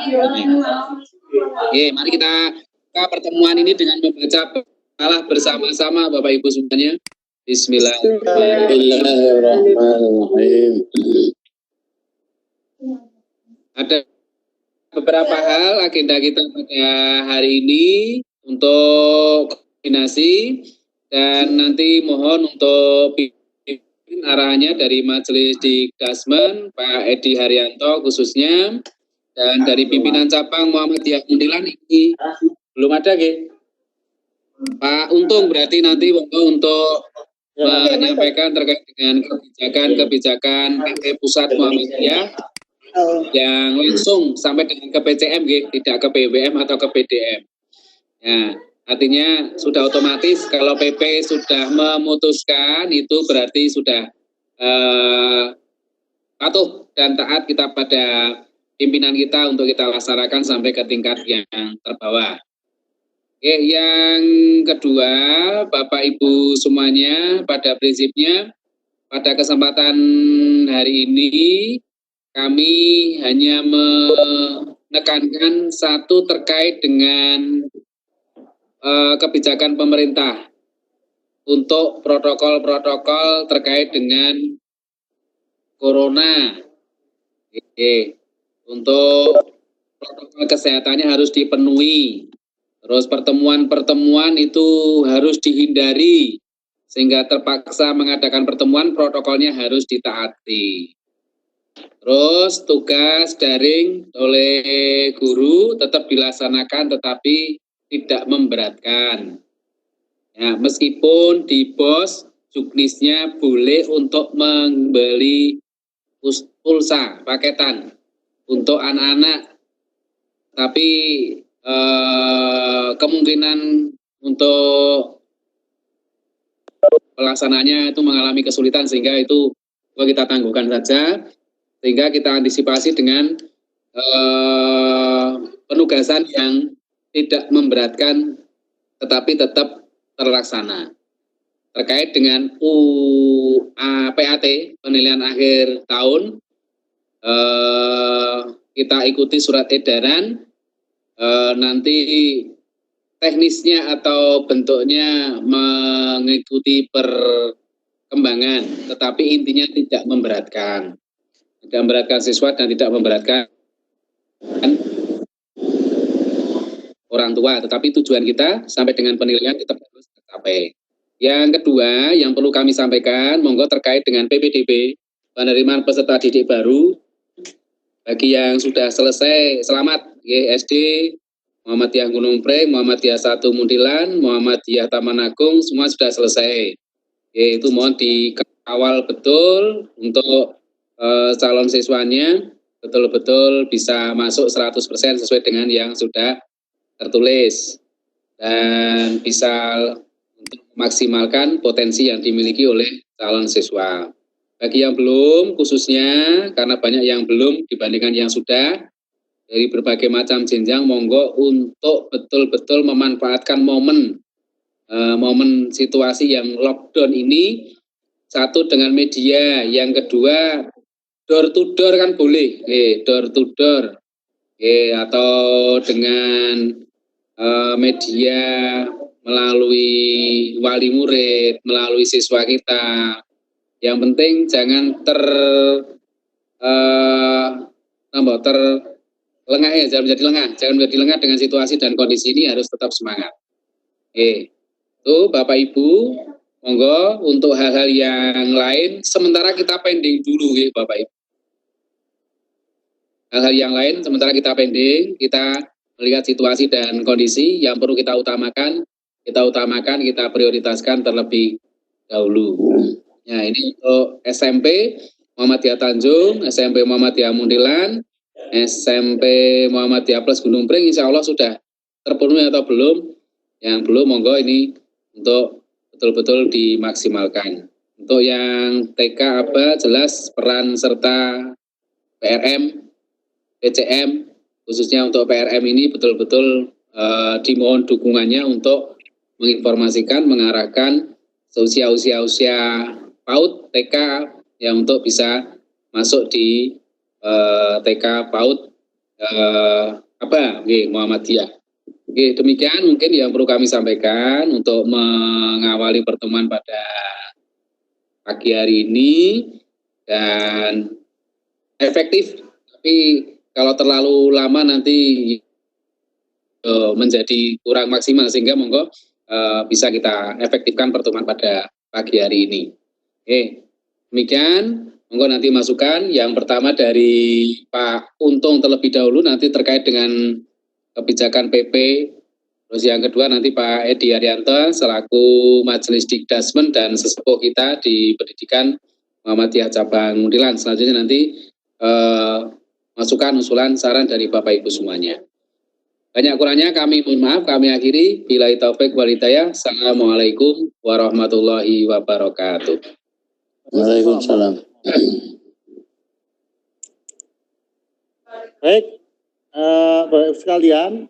Oke, mari kita buka pertemuan ini dengan membaca Allah bersama-sama Bapak Ibu semuanya. Bismillahirrahmanirrahim. Ada beberapa hal agenda kita pada hari ini untuk koordinasi dan nanti mohon untuk arahannya dari Majelis Dikdasmen Pak Edi Haryanto khususnya, dan dari pimpinan cabang Muhammadiyah Muntilan ini belum ada Pak Untung, berarti nanti untuk menyampaikan terkait dengan kebijakan pusat Muhammadiyah yang langsung sampai dengan ke PCM, tidak ke PBM atau ke PDM. Ya, artinya sudah otomatis kalau PP sudah memutuskan itu berarti sudah patuh dan taat kita pada pimpinan kita untuk kita laksanakan sampai ke tingkat yang terbawah. Oke, yang kedua, Bapak Ibu semuanya, pada prinsipnya pada kesempatan hari ini kami hanya menekankan satu terkait dengan kebijakan pemerintah untuk protokol-protokol terkait dengan corona. Untuk protokol kesehatannya harus dipenuhi. Terus pertemuan-pertemuan itu harus dihindari, sehingga terpaksa mengadakan pertemuan, protokolnya harus ditaati. Terus tugas daring oleh guru tetap dilaksanakan tetapi tidak memberatkan. Ya, meskipun di BOS juknisnya boleh untuk membeli pulsa paketan untuk anak-anak, tapi kemungkinan untuk pelaksanaannya itu mengalami kesulitan, sehingga itu kita tangguhkan saja, sehingga kita antisipasi dengan penugasan yang tidak memberatkan tetapi tetap terlaksana. Terkait dengan PAT, penilaian akhir tahun, kita ikuti surat edaran, nanti teknisnya atau bentuknya mengikuti perkembangan, tetapi intinya tidak memberatkan siswa dan tidak memberatkan orang tua, tetapi tujuan kita sampai dengan penilaian tetap harus tercapai. Yang kedua yang perlu kami sampaikan, monggo terkait dengan PPDB, penerimaan peserta didik baru, bagi yang sudah selesai selamat, SD, Muhammadiyah Gunung Preng, Muhammadiyah 1 Muntilan, Muhammadiyah Taman Agung, semua sudah selesai. Itu mohon dikawal betul untuk calon siswanya betul-betul bisa masuk 100% sesuai dengan yang sudah tertulis dan bisa untuk memaksimalkan potensi yang dimiliki oleh calon siswa. Bagi yang belum, khususnya karena banyak yang belum dibandingkan yang sudah, dari berbagai macam jenjang, monggo untuk betul-betul memanfaatkan momen situasi yang lockdown ini. Satu, dengan media, yang kedua door to door kan boleh, door to door, atau dengan media melalui wali murid, melalui siswa kita. Yang penting jangan terlengah ya, jangan menjadi lengah dengan situasi dan kondisi ini, harus tetap semangat. Itu Bapak Ibu, monggo untuk hal-hal yang lain sementara kita pending dulu Bapak Ibu. Hal-hal yang lain sementara kita pending, kita melihat situasi dan kondisi yang perlu kita utamakan, kita prioritaskan terlebih dahulu. Ya, ini untuk SMP Muhammadiyah Tanjung, SMP Muhammadiyah Muntilan, SMP Muhammadiyah Plus Gunung Preng, insya Allah sudah terpenuhi atau belum? Yang belum, monggo ini untuk betul-betul dimaksimalkan. Untuk yang TK apa, jelas peran serta PRM, PCM, khususnya untuk PRM ini betul-betul dimohon dukungannya untuk menginformasikan, mengarahkan usia PAUD, TK yang untuk bisa masuk di TK PAUD Muhammadiyah. Oke, demikian mungkin yang perlu kami sampaikan untuk mengawali pertemuan pada pagi hari ini, dan efektif, tapi kalau terlalu lama nanti menjadi kurang maksimal, sehingga monggo bisa kita efektifkan pertemuan pada pagi hari ini. Oke, demikian, monggo nanti masukan. Yang pertama dari Pak Untung terlebih dahulu, nanti terkait dengan kebijakan PP. Terus yang kedua nanti Pak Edi Arianto selaku Majelis Dikdasmen dan sesepuh kita di pendidikan Muhammadiyah Cabang Muntilan. Selanjutnya nanti masukan, usulan, saran dari Bapak Ibu semuanya. Banyak kurangnya kami mohon maaf, kami akhiri. Billahi taufik wal hidayah. Assalamualaikum warahmatullahi wabarakatuh. Waalaikumsalam. Baik, Bapak sekalian,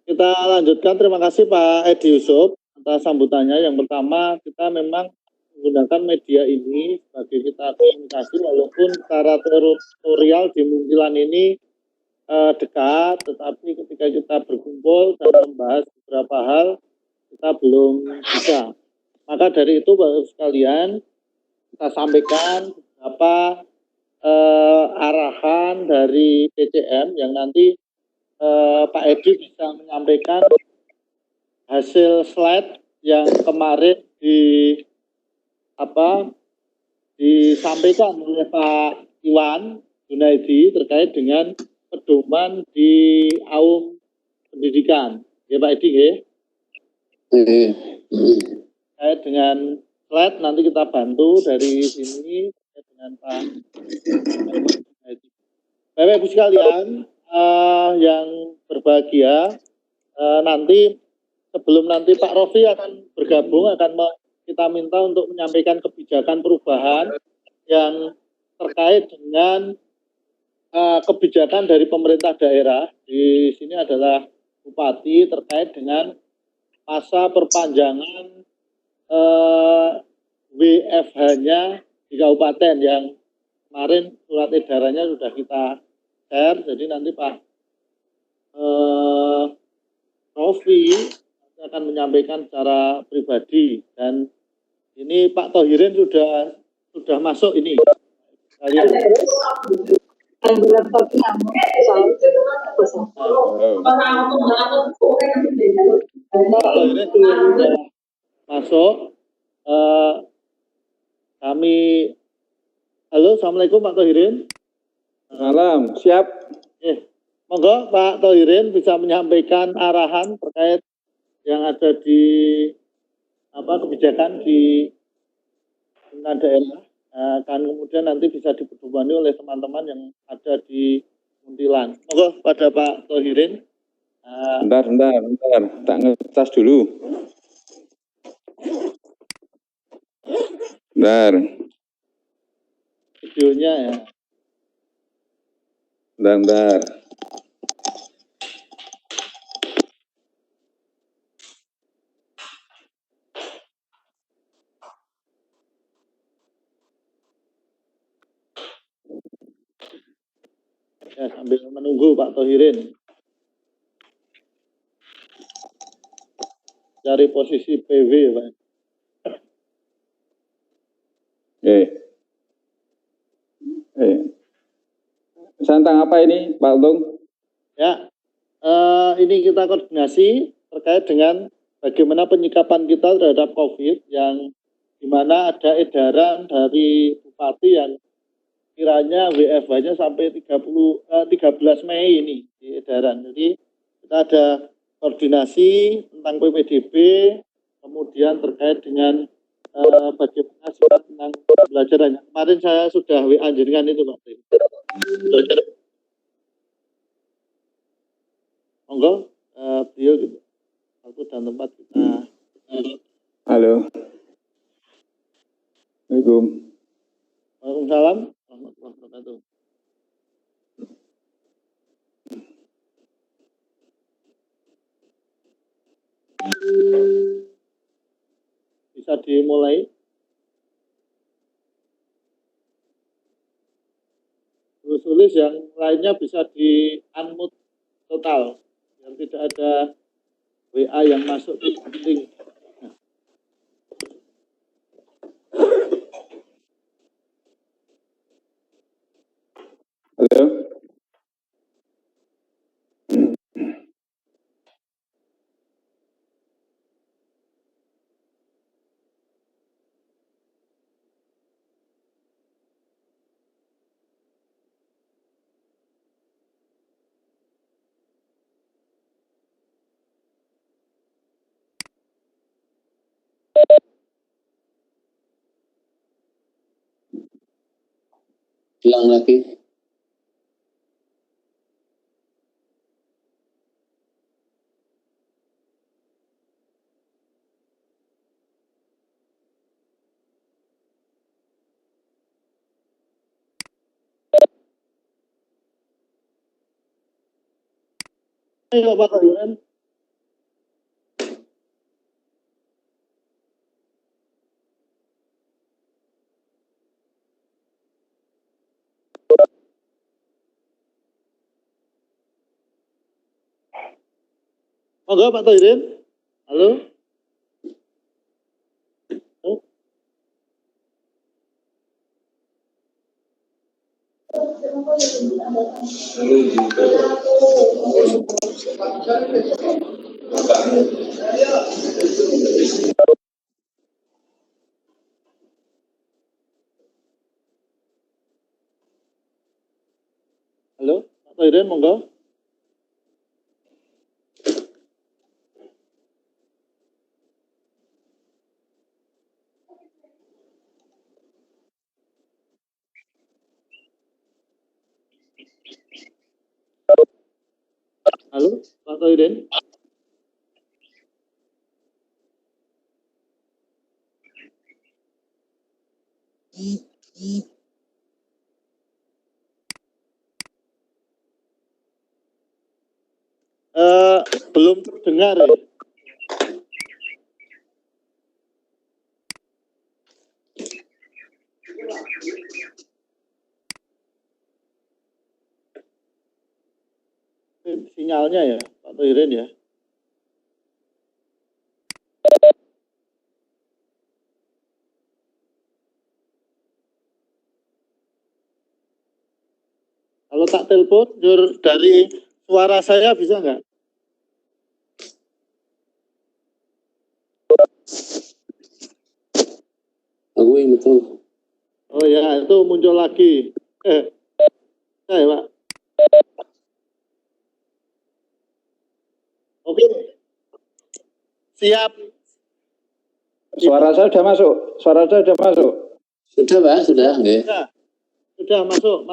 kita lanjutkan. Terima kasih Pak Edi Yusuf atas sambutannya. Yang pertama, kita memang menggunakan media ini sebagai kita komunikasi, walaupun secara teritorial di Muntilan ini dekat, tetapi ketika kita berkumpul dan membahas beberapa hal, kita belum bisa. Maka dari itu Bapak sekalian, kita sampaikan beberapa arahan dari PCM yang nanti Pak Edi bisa menyampaikan hasil slide yang kemarin disampaikan oleh Pak Iwan Junaidi terkait dengan pedoman di AUM pendidikan. Ya Pak Edi, ya. Terkait dengan slide nanti kita bantu dari sini dengan Pak Junaidi. Bapak Ibu sekalian yang berbahagia, nanti sebelum nanti Pak Rofi akan bergabung, kita minta untuk menyampaikan kebijakan perubahan yang terkait dengan kebijakan dari pemerintah daerah. Di sini adalah Bupati terkait dengan masa perpanjangan WFH-nya di kabupaten yang kemarin surat edarannya sudah kita share. Jadi nanti Pak Rofi akan menyampaikan secara pribadi, dan ini Pak Thohirin sudah masuk ini. Masuk. Halo, assalamualaikum Pak Thohirin. Salam, siap. Monggo Pak Thohirin bisa menyampaikan arahan terkait yang ada di kebijakan di pemerintah daerah, kan kemudian nanti bisa dipedomani oleh teman-teman yang ada di Muntilan. Monggo pada Pak Thohirin. Bentar, tak ngetas dulu. Bentar. Videonya ya. Bentar. Ya, sambil menunggu Pak Thohirin cari posisi PW, Pak. Tentang apa ini, Pak Untung? Ya, ini kita koordinasi terkait dengan bagaimana penyikapan kita terhadap COVID, yang dimana ada edaran dari Bupati yang kiranya WFH-nya sampai 13 Mei ini di edaran. Jadi kita ada koordinasi tentang PPDB, kemudian terkait dengan bagaimana sifat tentang pembelajarannya. Kemarin saya sudah WA jenengan itu Pak. Monggo, beliau gitu. Waktu dan tempat kita. Halo. Assalamualaikum. Waalaikumsalam warahmatullahi wabarakatuh. Bisa dimulai. Terus tulis yang lainnya bisa di unmute total, yang tidak ada WA yang masuk ke link. Halo. Hilang lagi. Ayo Pak Yuren. Monggo Pak Toirin. Halo. Oh. Halo, Pak Toirin, monggo. Halo, Pak Toirin. Belum terdengar ya. Sinyalnya ya, Pak Toirin ya. Kalau tak telepon, dari suara saya bisa nggak? Aku yang betul. Oh ya, itu muncul lagi. Ya, Pak. Oke. Siap. Suara saya sudah masuk. Suara saya sudah masuk. Sudah, Pak, sudah. Okay. Sudah masuk.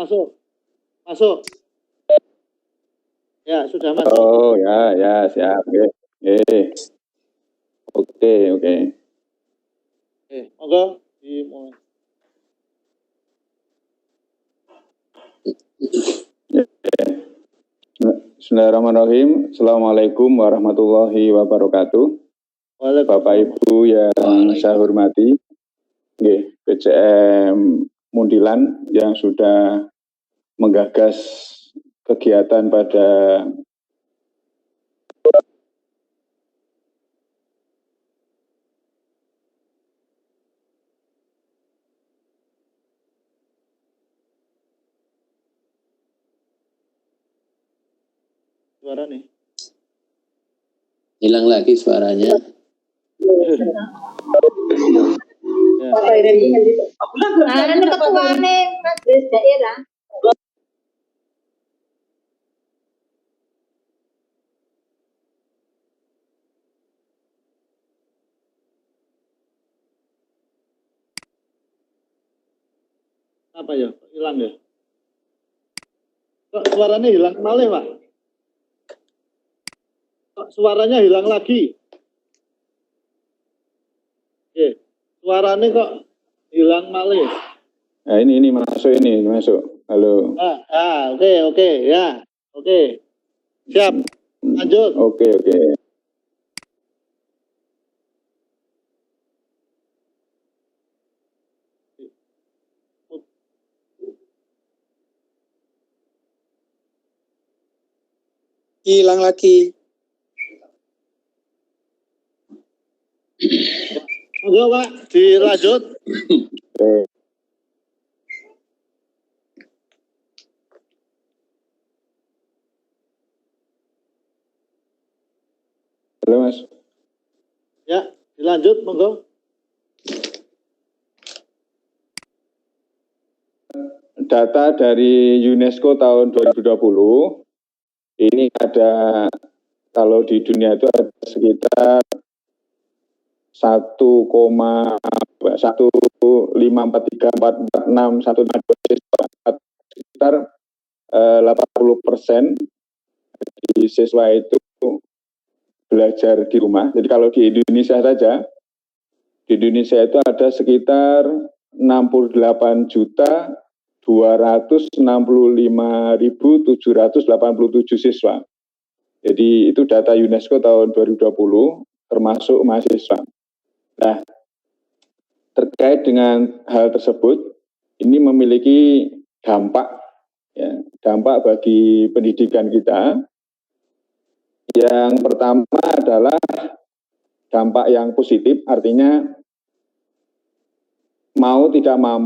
Ya, sudah masuk. Oh, ya, siap. Oke. Monggo dimulai. Bismillahirrahmanirrahim. Assalamualaikum warahmatullahi wabarakatuh. Bapak Ibu yang saya hormati, PCM Mundilan yang sudah menggagas kegiatan pada suara nih. Hilang lagi suaranya. Ketuane Mas Des daerah. Apa ya? Hilang ya? Kok suaranya hilang malih, Pak? Kok suaranya hilang lagi? Oke. Suaranya kok hilang malih? Nah, ini masuk. Halo. Oke, ya. Oke. Siap. Lanjut. Oke. Hilang lagi. Monggo Pak, dilanjut. Halo Mas. Ya, dilanjut monggo. Data dari UNESCO tahun 2020, ini ada, kalau di dunia itu ada sekitar 1,1543446 sekitar 80% di siswa itu belajar di rumah. Jadi kalau di Indonesia saja, di Indonesia itu ada sekitar 68.265.787 siswa. Jadi itu data UNESCO tahun 2020, termasuk mahasiswa. Nah, terkait dengan hal tersebut, ini memiliki dampak, ya, dampak bagi pendidikan kita. Yang pertama adalah dampak yang positif, artinya mau tidak mau,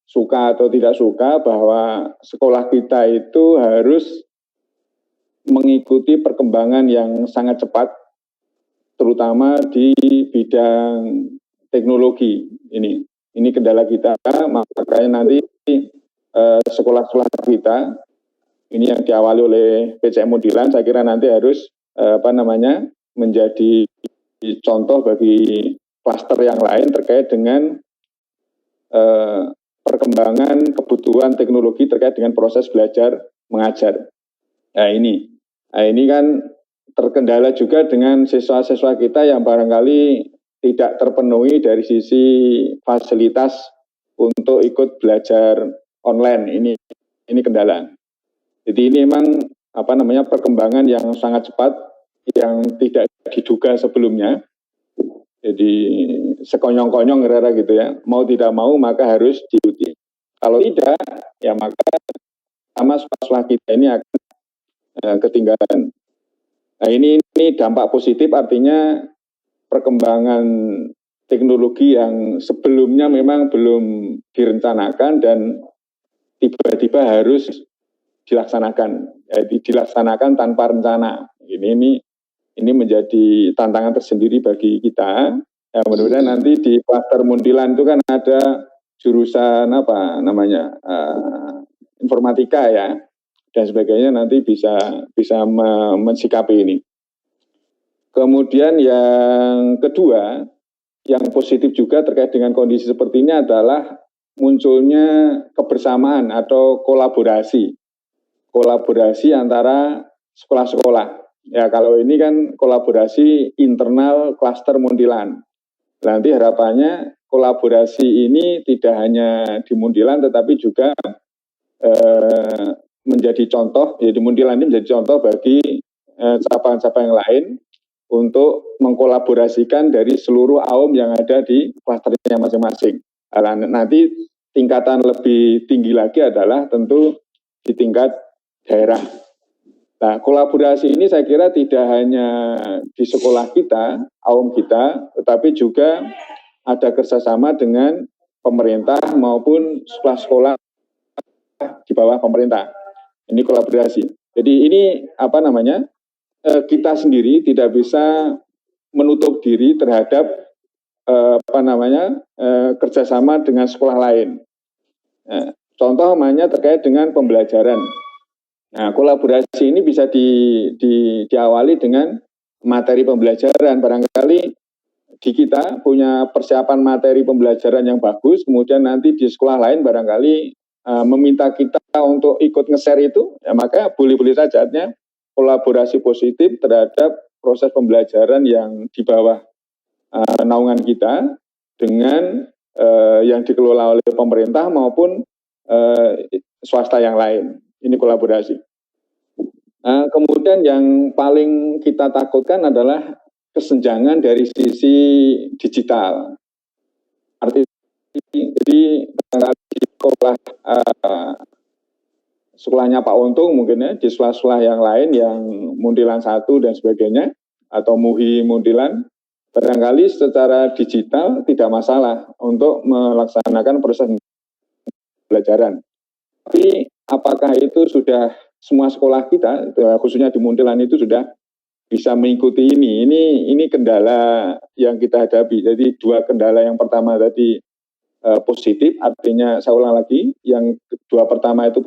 suka atau tidak suka, bahwa sekolah kita itu harus mengikuti perkembangan yang sangat cepat, terutama di bidang teknologi. Ini kendala kita, makanya nanti sekolah-sekolah kita, ini yang diawali oleh PCM Mundilan, saya kira nanti harus menjadi contoh bagi klaster yang lain terkait dengan perkembangan kebutuhan teknologi terkait dengan proses belajar mengajar. Nah ini kan terkendala juga dengan siswa-siswa kita yang barangkali tidak terpenuhi dari sisi fasilitas untuk ikut belajar online. Ini kendala. Jadi ini memang perkembangan yang sangat cepat yang tidak diduga sebelumnya. Jadi sekonyong-konyong kira-kira gitu ya. Mau tidak mau maka harus diikuti. Kalau tidak, ya maka sama siswa kita ini akan ketinggalan. Nah ini dampak positif, artinya perkembangan teknologi yang sebelumnya memang belum direncanakan dan tiba-tiba harus dilaksanakan. Jadi dilaksanakan tanpa rencana. Ini menjadi tantangan tersendiri bagi kita. Ya, mudah-mudahan nanti di klaster Mundilan itu kan ada jurusan informatika ya dan sebagainya, nanti bisa mensikapi ini. Kemudian yang kedua, yang positif juga terkait dengan kondisi seperti ini adalah munculnya kebersamaan atau kolaborasi antara sekolah-sekolah. Ya kalau ini kan kolaborasi internal klaster Mundilan. Nanti harapannya kolaborasi ini tidak hanya di Mundilan tetapi juga menjadi contoh, ya di Mundilan ini menjadi contoh bagi cabang-cabang yang lain untuk mengkolaborasikan dari seluruh AUM yang ada di klasternya masing-masing. Nanti tingkatan lebih tinggi lagi adalah tentu di tingkat daerah. Nah, kolaborasi ini saya kira tidak hanya di sekolah kita, AUM kita, tetapi juga ada kerjasama dengan pemerintah maupun sekolah-sekolah di bawah pemerintah. Ini kolaborasi. Jadi ini kita sendiri tidak bisa menutup diri terhadap kerjasama dengan sekolah lain. Contoh namanya terkait dengan pembelajaran. Nah, kolaborasi ini bisa diawali dengan materi pembelajaran. Barangkali di kita punya persiapan materi pembelajaran yang bagus, kemudian nanti di sekolah lain barangkali meminta kita untuk ikut nge-share itu, ya maka boleh-boleh saja. Artinya kolaborasi positif terhadap proses pembelajaran yang di bawah naungan kita dengan yang dikelola oleh pemerintah maupun swasta yang lain. Ini kolaborasi. Kemudian yang paling kita takutkan adalah kesenjangan dari sisi digital. Artinya jadi di sekolahnya Pak Untung mungkin ya, di sekolah-sekolah yang lain yang Muntilan 1 dan sebagainya, atau MUHI Muntilan, barangkali secara digital tidak masalah untuk melaksanakan proses pembelajaran. Tapi apakah itu sudah semua sekolah kita, khususnya di Muntilan itu sudah bisa mengikuti ini? Ini kendala yang kita hadapi. Jadi dua kendala, yang pertama tadi positif, artinya saya ulang lagi, yang kedua pertama itu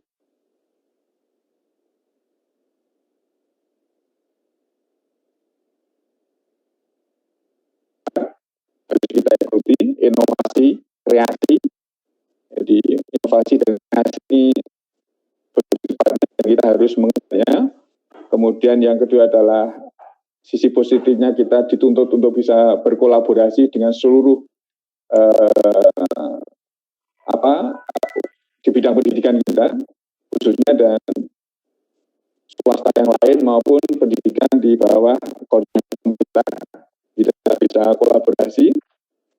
harus kita ikuti, inovasi, kreasi. Jadi inovasi dan kreasi ini kita harus mengertinya. Kemudian yang kedua adalah sisi positifnya, kita dituntut untuk bisa berkolaborasi dengan seluruh di bidang pendidikan kita, khususnya, dan swasta yang lain maupun pendidikan di bawah koordinasi kita, kita bisa kolaborasi.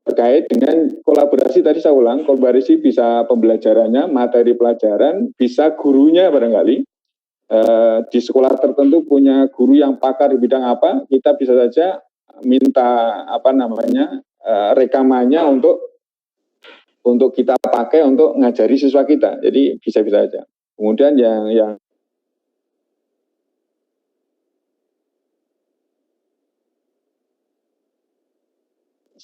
Terkait dengan kolaborasi tadi saya ulang, kolaborasi bisa pembelajarannya, materi pelajaran, bisa gurunya barangkali. Di sekolah tertentu punya guru yang pakar di bidang apa, kita bisa saja minta rekamannya untuk kita pakai untuk ngajari siswa kita. Jadi bisa-bisa saja. Kemudian yang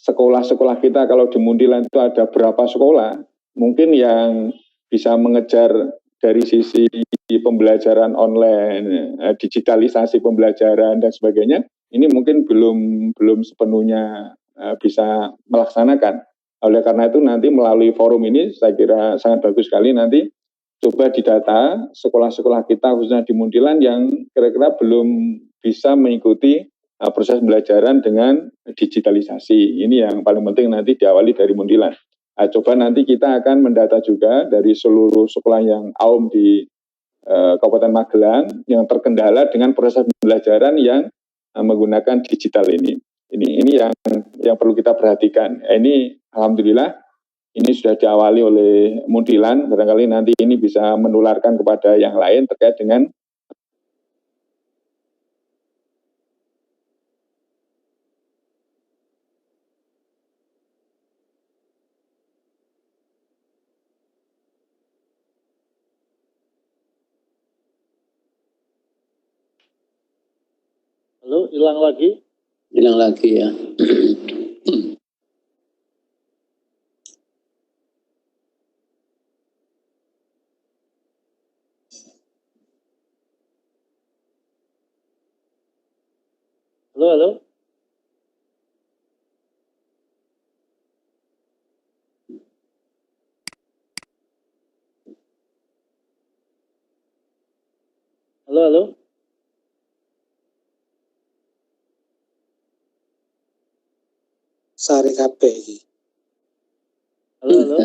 sekolah-sekolah kita, kalau di Muntilan itu ada berapa sekolah, mungkin yang bisa mengejar dari sisi pembelajaran online, digitalisasi pembelajaran dan sebagainya, ini mungkin belum sepenuhnya bisa melaksanakan. Oleh karena itu nanti melalui forum ini saya kira sangat bagus sekali, nanti coba didata sekolah-sekolah kita khususnya di Muntilan yang kira-kira belum bisa mengikuti proses pembelajaran dengan digitalisasi. Ini yang paling penting nanti diawali dari Muntilan. Coba nanti kita akan mendata juga dari seluruh sekolah yang AUM di Kabupaten Magelang yang terkendala dengan proses pembelajaran yang menggunakan digital ini. Ini yang perlu kita perhatikan. Ini alhamdulillah ini sudah diawali oleh Muntilan, barangkali nanti ini bisa menularkan kepada yang lain terkait dengan Halo, hilang lagi? Hilang lagi ya. Halo. Halo. Sari kabeh iki. Halo.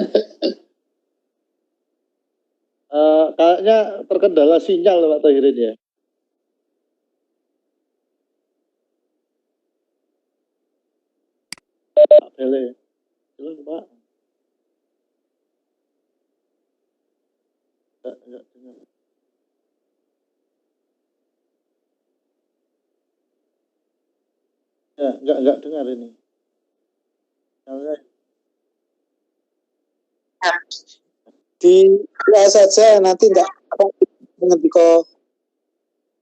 Kayaknya terkendala sinyal Pak Tahirin ya. Pak Bele. Hilang Pak. Enggak dengar. Ya, enggak dengar ini. Di saja nanti enggak ngendiko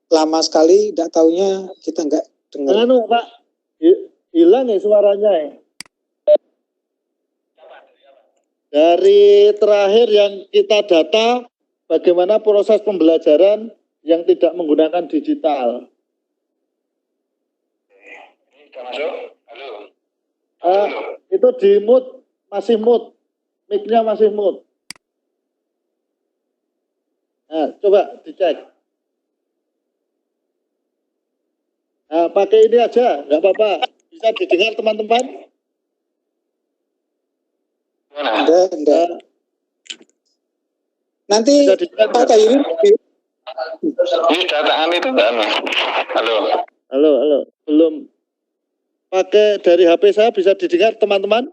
lama sekali, enggak taunya kita enggak dengar. Pak, hilang ya suaranya ya. Dari terakhir yang kita data, bagaimana proses pembelajaran yang tidak menggunakan digital. Halo. Itu di mute, masih mute. Mic-nya masih mute. Nah, coba dicek. Nah, pakai ini aja, nggak apa-apa. Bisa didengar teman-teman? Enggak. Nanti Pak Tahirin ini dataan itu enggak? Halo. Belum. Pakai dari HP saya bisa didengar teman-teman?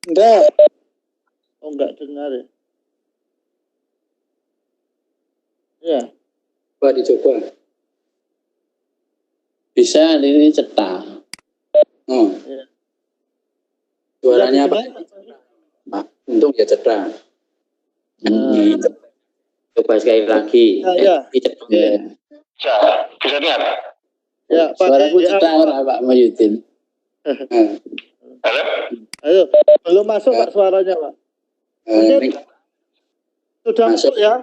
enggak. Oh, enggak dengar ya. Ya. Coba dicoba. Bisa ini cetak. Oh. Ya. Suaranya apa? Pak, untung ya cetak. Coba sekali lagi. Ya. Bisa dengar? Ya, suaraku cetak ora Pak Mayudin. Halo? Ayo, belum masuk Pak suaranya Pak. Mungkin sudah masuk ya?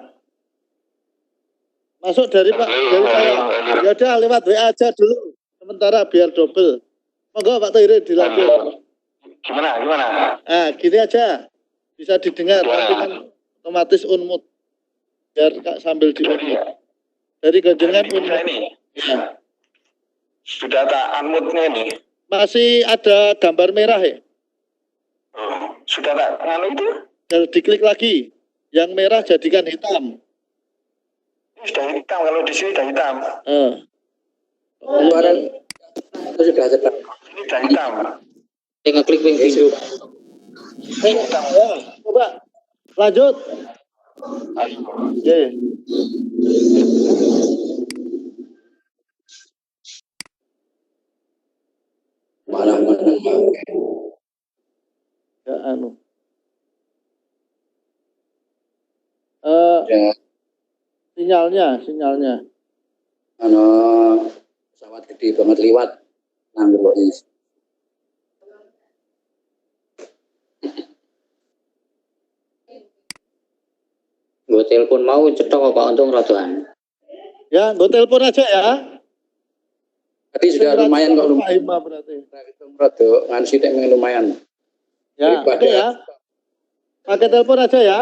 Masuk dari Pak, dari saya. Ya udah lewat WA aja dulu. Sementara biar double. Monggo Pak Tohir dilanjut. Gimana? Ah, gini aja. Bisa didengar. Nanti kan otomatis unmute. Biar Kak sambil di-unmute. Dari ganjengan unmute. Ya. Sudah tak unmute-nya ini. Masih ada gambar merah ya? Sudah tak nganu itu? Kalau diklik lagi. Yang merah jadikan hitam. Sudah hitam, kalau di sini sudah hitam. Itu sudah cetak. Ini sudah hitam. Saya ngeklik link video. Ya, coba lanjut. Oke. Mana. Ya anu. Ya. Sinyalnya. Pesawat gede banget liwat. Nanggur is. Gue telepon mau cetok Pak untung rodoan. Ya, gue telepon aja ya. Tapi sudah lumayan kok lumayan. Berarti. Rodo ngan sitek lumayan. Ya, oke ya. Pakai telepon aja ya.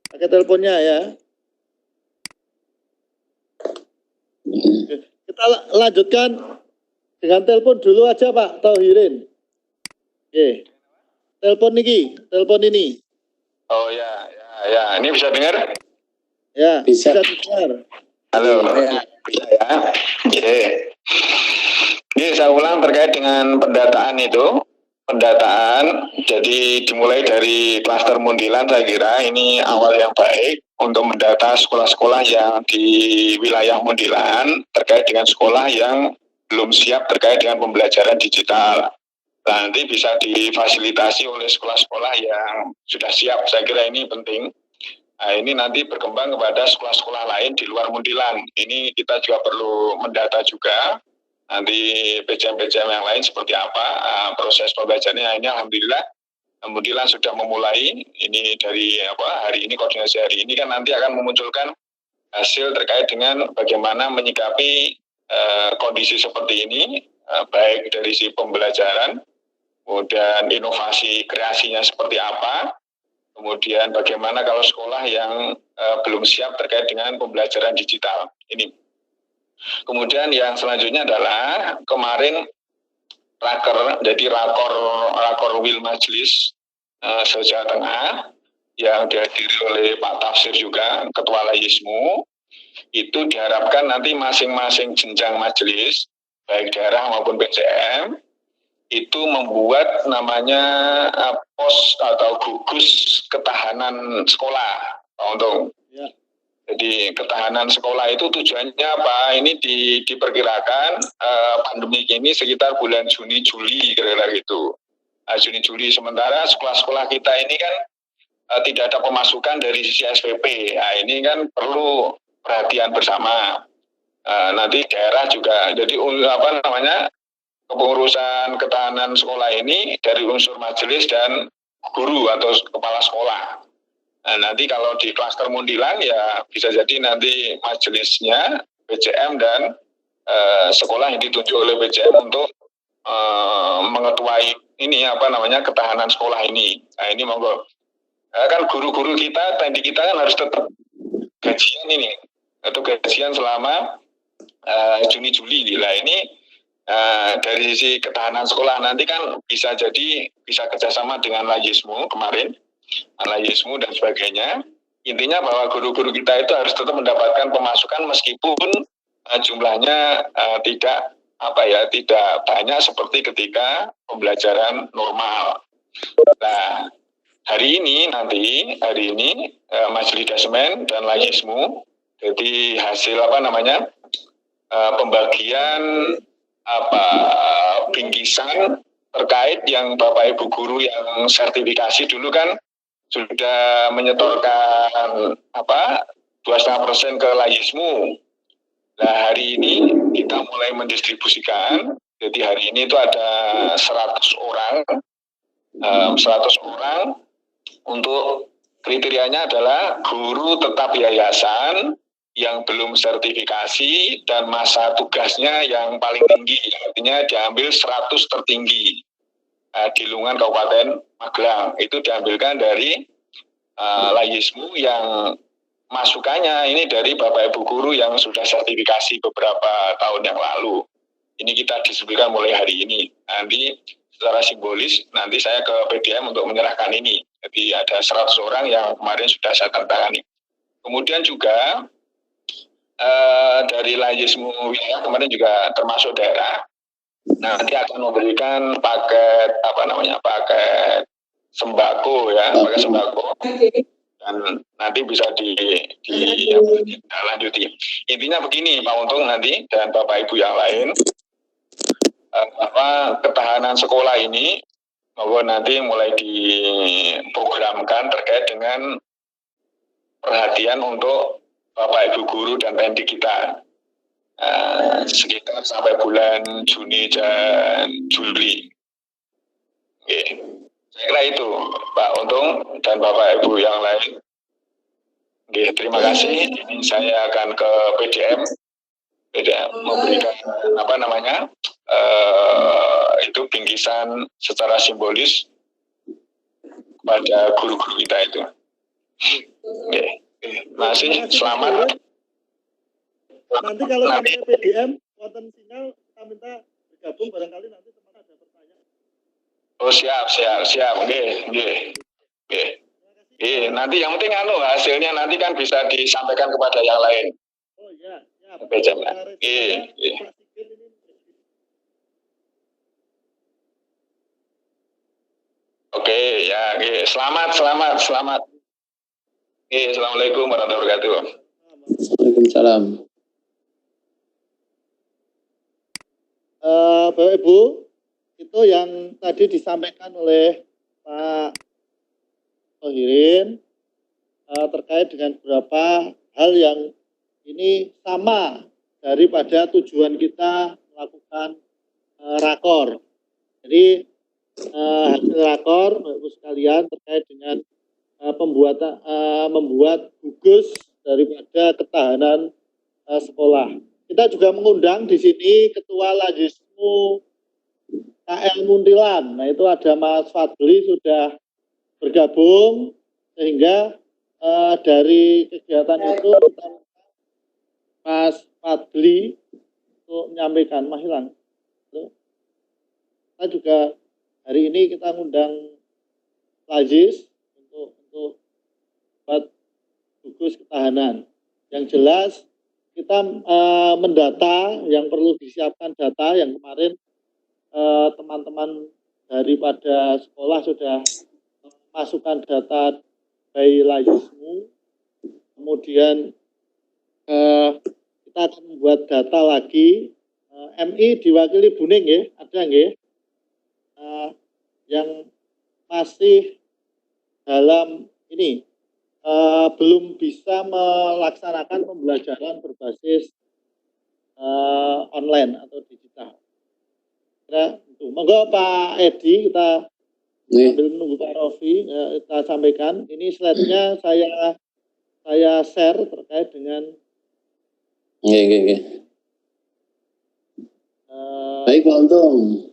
Pakai teleponnya ya. Kita lanjutkan dengan telepon dulu aja Pak Tauhirin. Oke. Telepon ini. Oh ya. Ini bisa dengar? Ya, Bisa. dengar. Halo. Bisa ya. Oke. Ini saya ulang terkait dengan pendataan itu. Pendataan, jadi dimulai dari klaster Mundilan, saya kira ini awal yang baik untuk mendata sekolah-sekolah yang di wilayah Mundilan terkait dengan sekolah yang belum siap terkait dengan pembelajaran digital. Nanti bisa difasilitasi oleh sekolah-sekolah yang sudah siap, saya kira ini penting. Nah, ini nanti berkembang kepada sekolah-sekolah lain di luar Mundilan. Ini kita juga perlu mendata juga. Nanti PJM-PJM yang lain seperti apa proses pembelajarannya. Ini alhamdulillah Mundilan sudah memulai. Ini dari hari ini, koordinasi hari ini kan nanti akan memunculkan hasil terkait dengan bagaimana menyikapi kondisi seperti ini, baik dari si pembelajaran, kemudian inovasi kreasinya seperti apa, kemudian bagaimana kalau sekolah yang belum siap terkait dengan pembelajaran digital ini. Kemudian yang selanjutnya adalah kemarin rakor Wil Majelis se-Jawa Tengah yang dihadiri oleh Pak Tafsir juga, Ketua Layismu, itu diharapkan nanti masing-masing jenjang majelis, baik daerah maupun PJM, itu membuat namanya pos atau gugus ketahanan sekolah, Pak Untung. Ya. Jadi ketahanan sekolah itu tujuannya apa? Ini diperkirakan pandemi ini sekitar bulan Juni-Juli kira-kira gitu. Juni-Juli, sementara sekolah-sekolah kita ini kan tidak ada pemasukan dari sisi SPP. Nah, ini kan perlu perhatian bersama. Nanti daerah juga, jadi kepengurusan ketahanan sekolah ini dari unsur majelis dan guru atau kepala sekolah. Nah, nanti kalau di klaster Mundilan ya bisa jadi nanti majelisnya PJM dan sekolah yang ditunjuk oleh PJM untuk mengetuai ini ketahanan sekolah ini. Nah, ini monggo. Kan guru-guru kita, tadi kita kan harus tetap gajian ini atau gajian selama Juni-Juli. Lah ini dari sisi ketahanan sekolah nanti kan bisa kerjasama dengan Layismu kemarin. Layismu dan sebagainya. Intinya bahwa guru-guru kita itu harus tetap mendapatkan pemasukan meskipun jumlahnya tidak tidak banyak seperti ketika pembelajaran normal. Nah, hari ini Majelis Dasmen dan Layismu, jadi hasil pembagian bingkisan terkait yang Bapak Ibu guru yang sertifikasi dulu kan sudah menyetorkan 2,5% ke Layismu. Nah, hari ini kita mulai mendistribusikan. Jadi hari ini itu ada 100 orang untuk kriterianya adalah guru tetap yayasan yang belum sertifikasi dan masa tugasnya yang paling tinggi, artinya diambil 100 tertinggi di lingkungan Kabupaten Magelang. Itu diambilkan dari Layismu yang masukannya ini dari Bapak Ibu guru yang sudah sertifikasi beberapa tahun yang lalu. Ini kita distribusikan mulai hari ini. Nanti secara simbolis nanti saya ke PDM untuk menyerahkan ini. Jadi ada 100 orang yang kemarin sudah saya tangani. Kemudian juga dari Layismu wilayah kemarin juga termasuk daerah. Nanti akan memberikan paket paket sembako ya, paket sembako. Dan nanti bisa ditindaklanjuti. Intinya begini Pak Untung nanti dan Bapak Ibu yang lain, ketahanan sekolah ini bahwa nanti mulai diprogramkan terkait dengan perhatian untuk Bapak Ibu guru dan pendidik kita sekitar sampai bulan Juni dan Juli. Oke. Saya kira itu Pak Untung dan Bapak Ibu yang lain. Oke, terima kasih. Ini saya akan ke PDM memberikan itu bingkisan secara simbolis kepada guru-guru kita itu. Oke, masih selamat. Nanti kalau sampai PDM wonten sinyal kita minta bergabung, barangkali nanti teman ada pertanyaan. Oh siap. Oke. Nanti yang penting hasilnya nanti kan bisa disampaikan kepada yang lain. Oh iya, siap. Oke, ya, selamat. Assalamualaikum warahmatullahi wabarakatuh. Waalaikumsalam. Bapak Ibu, itu yang tadi disampaikan oleh Pak Tohirin terkait dengan beberapa hal yang ini sama daripada tujuan kita melakukan rakor. Jadi hasil rakor Bapak Ibu sekalian terkait dengan membuat gugus daripada ketahanan sekolah. Kita juga mengundang di sini Ketua Layismu KL Muntilan. Nah itu ada Mas Fadli sudah bergabung, sehingga dari kegiatan itu kita Mas Fadli untuk menyampaikan. Mas Hilang. Kita juga hari ini kita ngundang Layis untuk buat gugus ketahanan. Yang jelas kita mendata yang perlu disiapkan data yang kemarin teman-teman daripada sekolah sudah masukkan data by Layismu, kemudian kita akan membuat data lagi. MI diwakili Buning ya, ada nggih? Yang masih dalam ini belum bisa melaksanakan pembelajaran berbasis online atau digital. Monggo Pak Edi, kita sambil menunggu Pak Rofi, kita sampaikan. Ini slide-nya saya share terkait dengan. Baik Pak Untung.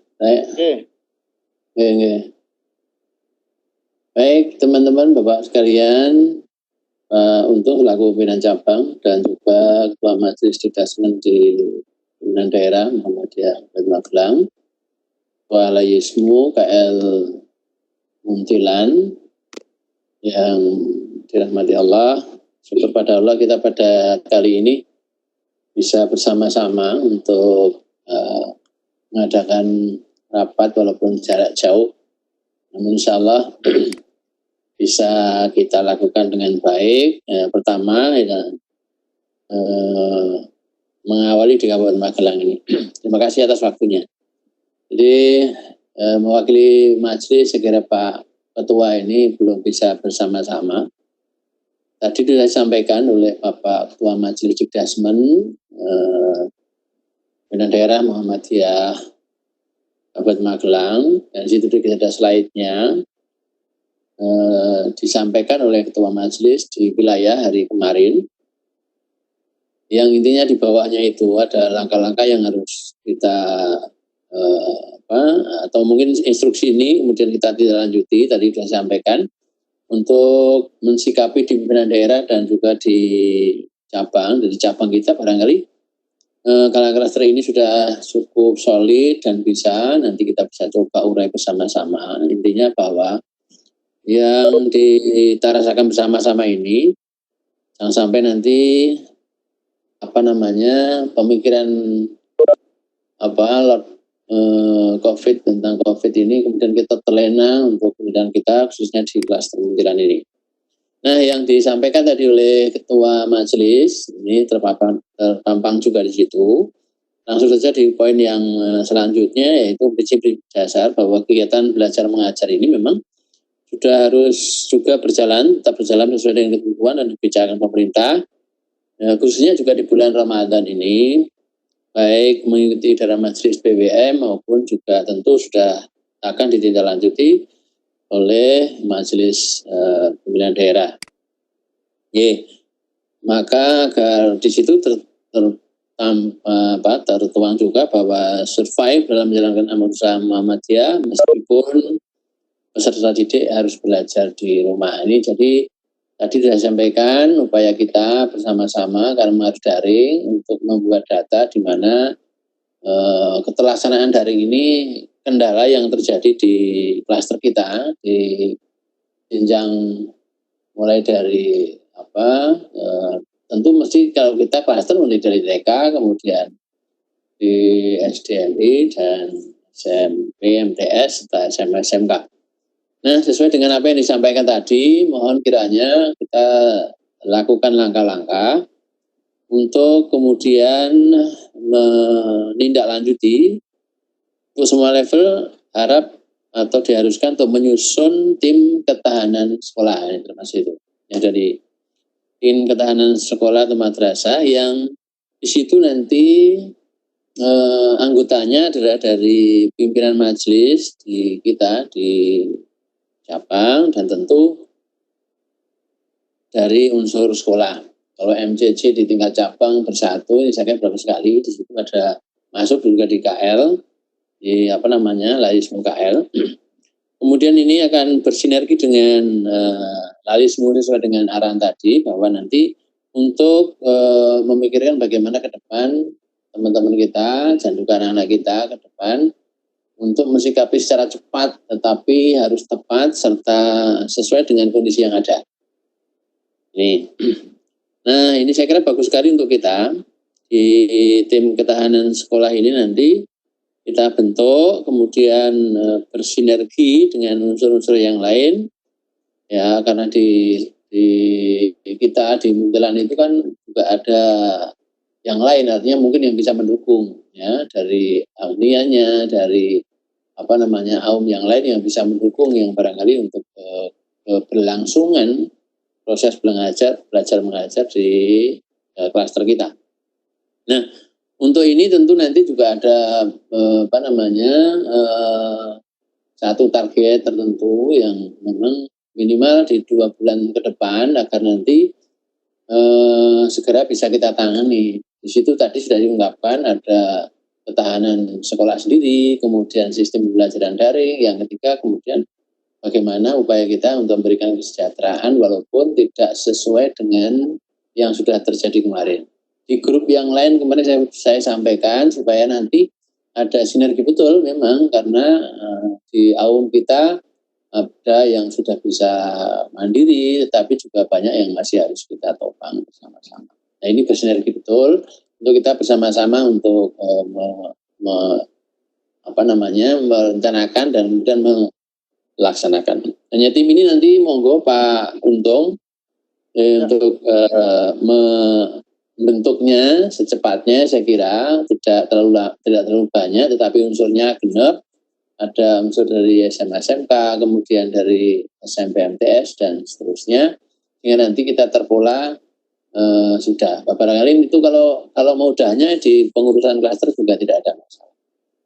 Baik teman-teman Bapak sekalian, untuk selaku pimpinan cabang dan juga Ketua Majelis Dasmen di pimpinan daerah Muhammadiyah Magelang, Ketua Layismu KL Muntilan yang dirahmati Allah. Syukur pada Allah kita pada kali ini bisa bersama-sama untuk mengadakan rapat walaupun jarak jauh, namun insya Allah bisa kita lakukan dengan baik. Pertama, mengawali di Kabupaten Magelang ini. Terima kasih atas waktunya. Jadi mewakili majelis, saya kira Pak Ketua ini belum bisa bersama-sama. Tadi sudah disampaikan oleh Bapak Ketua Majelis Jikdasmen Pimpinan Daerah Muhammadiyah Kabupaten Magelang, dan di situ kita ada slide-nya, disampaikan oleh Ketua Majelis di wilayah hari kemarin. Yang intinya di bawahnya itu ada langkah-langkah yang harus kita atau mungkin instruksi ini kemudian kita tidak lanjuti, tadi sudah sampaikan, untuk mensikapi di pimpinan daerah dan juga di cabang. Dari cabang kita barangkali kalau klaster ini sudah cukup solid dan bisa, nanti kita bisa coba urai bersama-sama. Intinya bahwa yang kita rasakan bersama-sama ini jangan sampai nanti pemikiran COVID tentang COVID ini kemudian kita terlena untuk kemudian kita khususnya di klaster pemikiran ini. Nah, yang disampaikan tadi oleh Ketua Majelis ini terpampang juga di situ. Langsung saja di poin yang selanjutnya, yaitu prinsip dasar bahwa kegiatan belajar mengajar ini memang sudah harus juga tetap berjalan sesuai dengan ketentuan dan kebijakan pemerintah. Khususnya juga di bulan Ramadan ini, baik mengikuti dalam majelis BWM maupun juga tentu sudah akan ditindaklanjuti oleh majelis pimpinan daerah. Maka agar di situ tertuang juga bahwa survive dalam menjalankan amal usaha Muhammadiyah meskipun peserta didik harus belajar di rumah ini. Jadi tadi sudah sampaikan upaya kita bersama-sama karena harus daring untuk membuat data di mana keterlaksanaan daring ini kendala yang terjadi di klaster kita di jenjang mulai dari tentu mesti kalau kita klaster mulai dari TK, kemudian di SDMI dan SMP, MTS, serta SMA, SMK. Nah, sesuai dengan apa yang disampaikan tadi, mohon kiranya kita lakukan langkah-langkah untuk kemudian menindaklanjuti untuk semua level, harap atau diharuskan untuk menyusun tim ketahanan sekolah, termasuk itu. Yang dari tim ketahanan sekolah atau madrasah yang di situ nanti anggotanya adalah dari pimpinan majelis di kita di cabang dan tentu dari unsur sekolah. Kalau MCC di tingkat cabang bersatu, ini saya kira berapa sekali di situ ada masuk juga di KL, di Lalismu KL. Kemudian ini akan bersinergi dengan Lalismu sesuai dengan arahan tadi bahwa nanti untuk memikirkan bagaimana ke depan teman-teman kita dan juga anak-anak kita ke depan untuk mensikapi secara cepat tetapi harus tepat serta sesuai dengan kondisi yang ada. Nah, ini saya kira bagus sekali untuk kita di tim ketahanan sekolah ini nanti kita bentuk kemudian bersinergi dengan unsur-unsur yang lain ya, karena di kita di Muntelan itu kan juga ada yang lain, artinya mungkin yang bisa mendukung ya, dari ahliannya, dari aum yang lain yang bisa mendukung yang barangkali untuk keberlangsungan proses belajar mengajar di klaster kita. Nah, untuk ini tentu nanti juga ada satu target tertentu yang memang minimal di 2 bulan ke depan agar nanti segera bisa kita tangani. Di situ tadi sudah diungkapkan ada ketahanan sekolah sendiri, kemudian sistem pembelajaran daring, yang ketiga kemudian bagaimana upaya kita untuk memberikan kesejahteraan walaupun tidak sesuai dengan yang sudah terjadi kemarin. Di grup yang lain kemarin saya sampaikan supaya nanti ada sinergi betul memang karena di AUM kita ada yang sudah bisa mandiri tetapi juga banyak yang masih harus kita topang bersama-sama. Nah, ini bersinergi betul untuk kita bersama-sama untuk merencanakan dan kemudian melaksanakan. Hanya tim ini nanti monggo Pak Untung untuk membentuknya secepatnya, saya kira tidak terlalu banyak, tetapi unsurnya genap. Ada unsur dari SMA SMK, kemudian dari SMP MTS dan seterusnya, sehingga nanti kita terpola sudah. Barangkali itu kalau mudahnya di pengurusan klaster juga tidak ada masalah.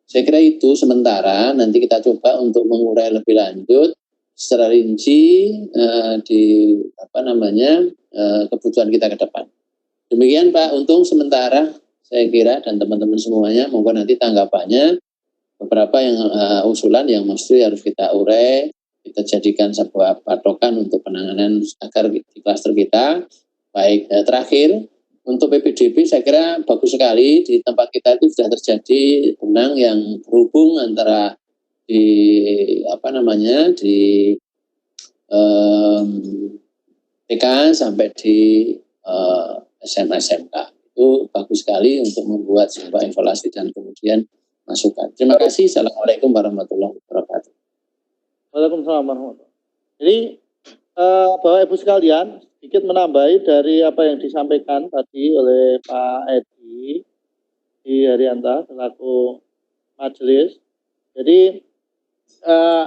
Saya kira itu sementara, nanti kita coba untuk mengurai lebih lanjut secara rinci di kebutuhan kita ke depan. Demikian Pak Untung sementara saya kira, dan teman-teman semuanya, monggo nanti tanggapannya beberapa yang usulan yang mesti harus kita urai, kita jadikan sebuah patokan untuk penanganan agar di klaster kita baik. Terakhir untuk PPDB saya kira bagus sekali di tempat kita itu sudah terjadi benang yang berhubung antara di TK sampai di SMA SMK. Itu bagus sekali untuk membuat sebuah evaluasi dan kemudian masukan. Terima kasih. Assalamualaikum warahmatullahi wabarakatuh. Waalaikumsalam warahmatullahi wabarakatuh. Jadi Bapak Ibu sekalian, sedikit menambahi dari apa yang disampaikan tadi oleh Pak Edi Haryanto selaku majelis. Jadi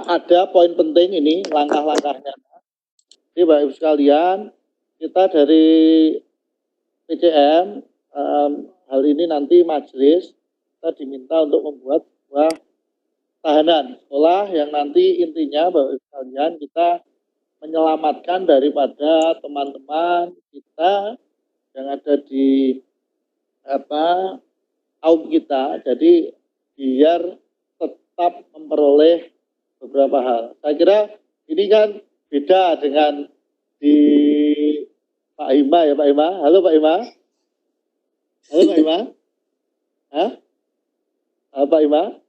ada poin penting ini, langkah-langkahnya. Jadi Bapak Ibu sekalian, kita dari PCM hal ini nanti majelis kita diminta untuk membuat sebuah tahanan sekolah yang nanti intinya Bapak Ibu sekalian kita menyelamatkan daripada teman-teman kita yang ada di kaum kita, jadi biar tetap memperoleh beberapa hal. Saya kira ini kan beda dengan di Pak Ima ya Pak Ima. Halo Pak Ima. Halo Pak Ima. Hah? Halo Pak Ima.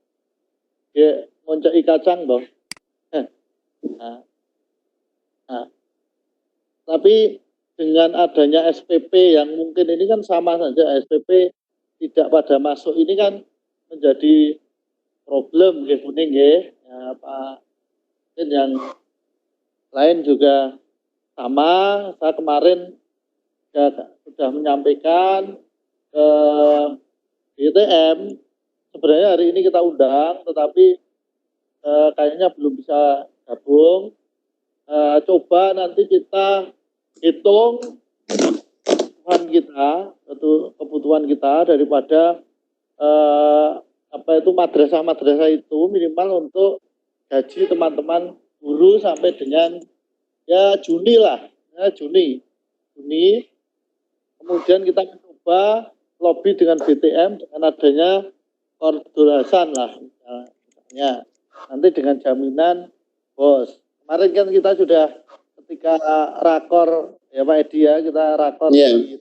Ya, ngoncoi kacang dong. Tapi dengan adanya SPP yang mungkin ini kan sama saja, SPP tidak pada masuk ini kan menjadi problem ya kuning ya Pak. Dan yang lain juga sama. Saya kemarin sudah menyampaikan ke BTM, sebenarnya hari ini kita undang, tetapi kayaknya belum bisa gabung. Coba nanti kita hitung kebutuhan kita daripada madrasah itu minimal untuk gaji teman-teman guru sampai dengan Juni lah, Juni. Kemudian kita mencoba lobby dengan BTM dengan adanya kordulasan lah, misalnya nanti dengan jaminan bos. Kemarin kan kita sudah ketika rakor ya Pak Edi ya, kita rakor dengan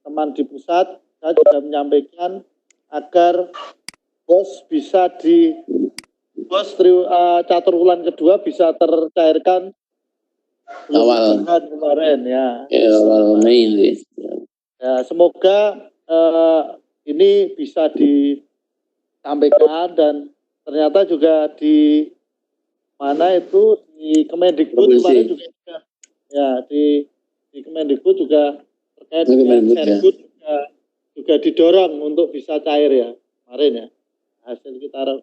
teman di pusat, saya sudah menyampaikan agar bos bisa catur bulan kedua bisa tercairkan awal kemarin ya. Awal Mei ini. Ya, semoga ini bisa disampaikan dan ternyata juga di mana itu di Kemendikbud kemarin juga di Kemendikbud juga terkait dengan Serbud juga didorong untuk bisa cair ya kemarin ya, hasil kita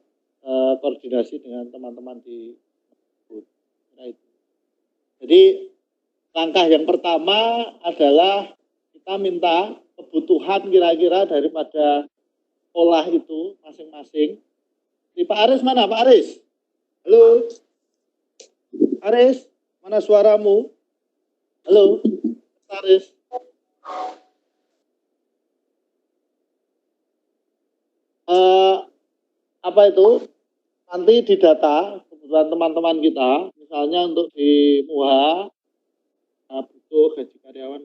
koordinasi dengan teman-teman di Kemendikbud. Jadi langkah yang pertama adalah kita minta kebutuhan kira-kira daripada sekolah itu masing-masing. Di Pak Aris mana Pak Aris? Halo Aris, mana suaramu? Halo Aris. Apa itu? Nanti didata kebutuhan teman-teman kita, misalnya untuk di MUHA butuh gaji karyawan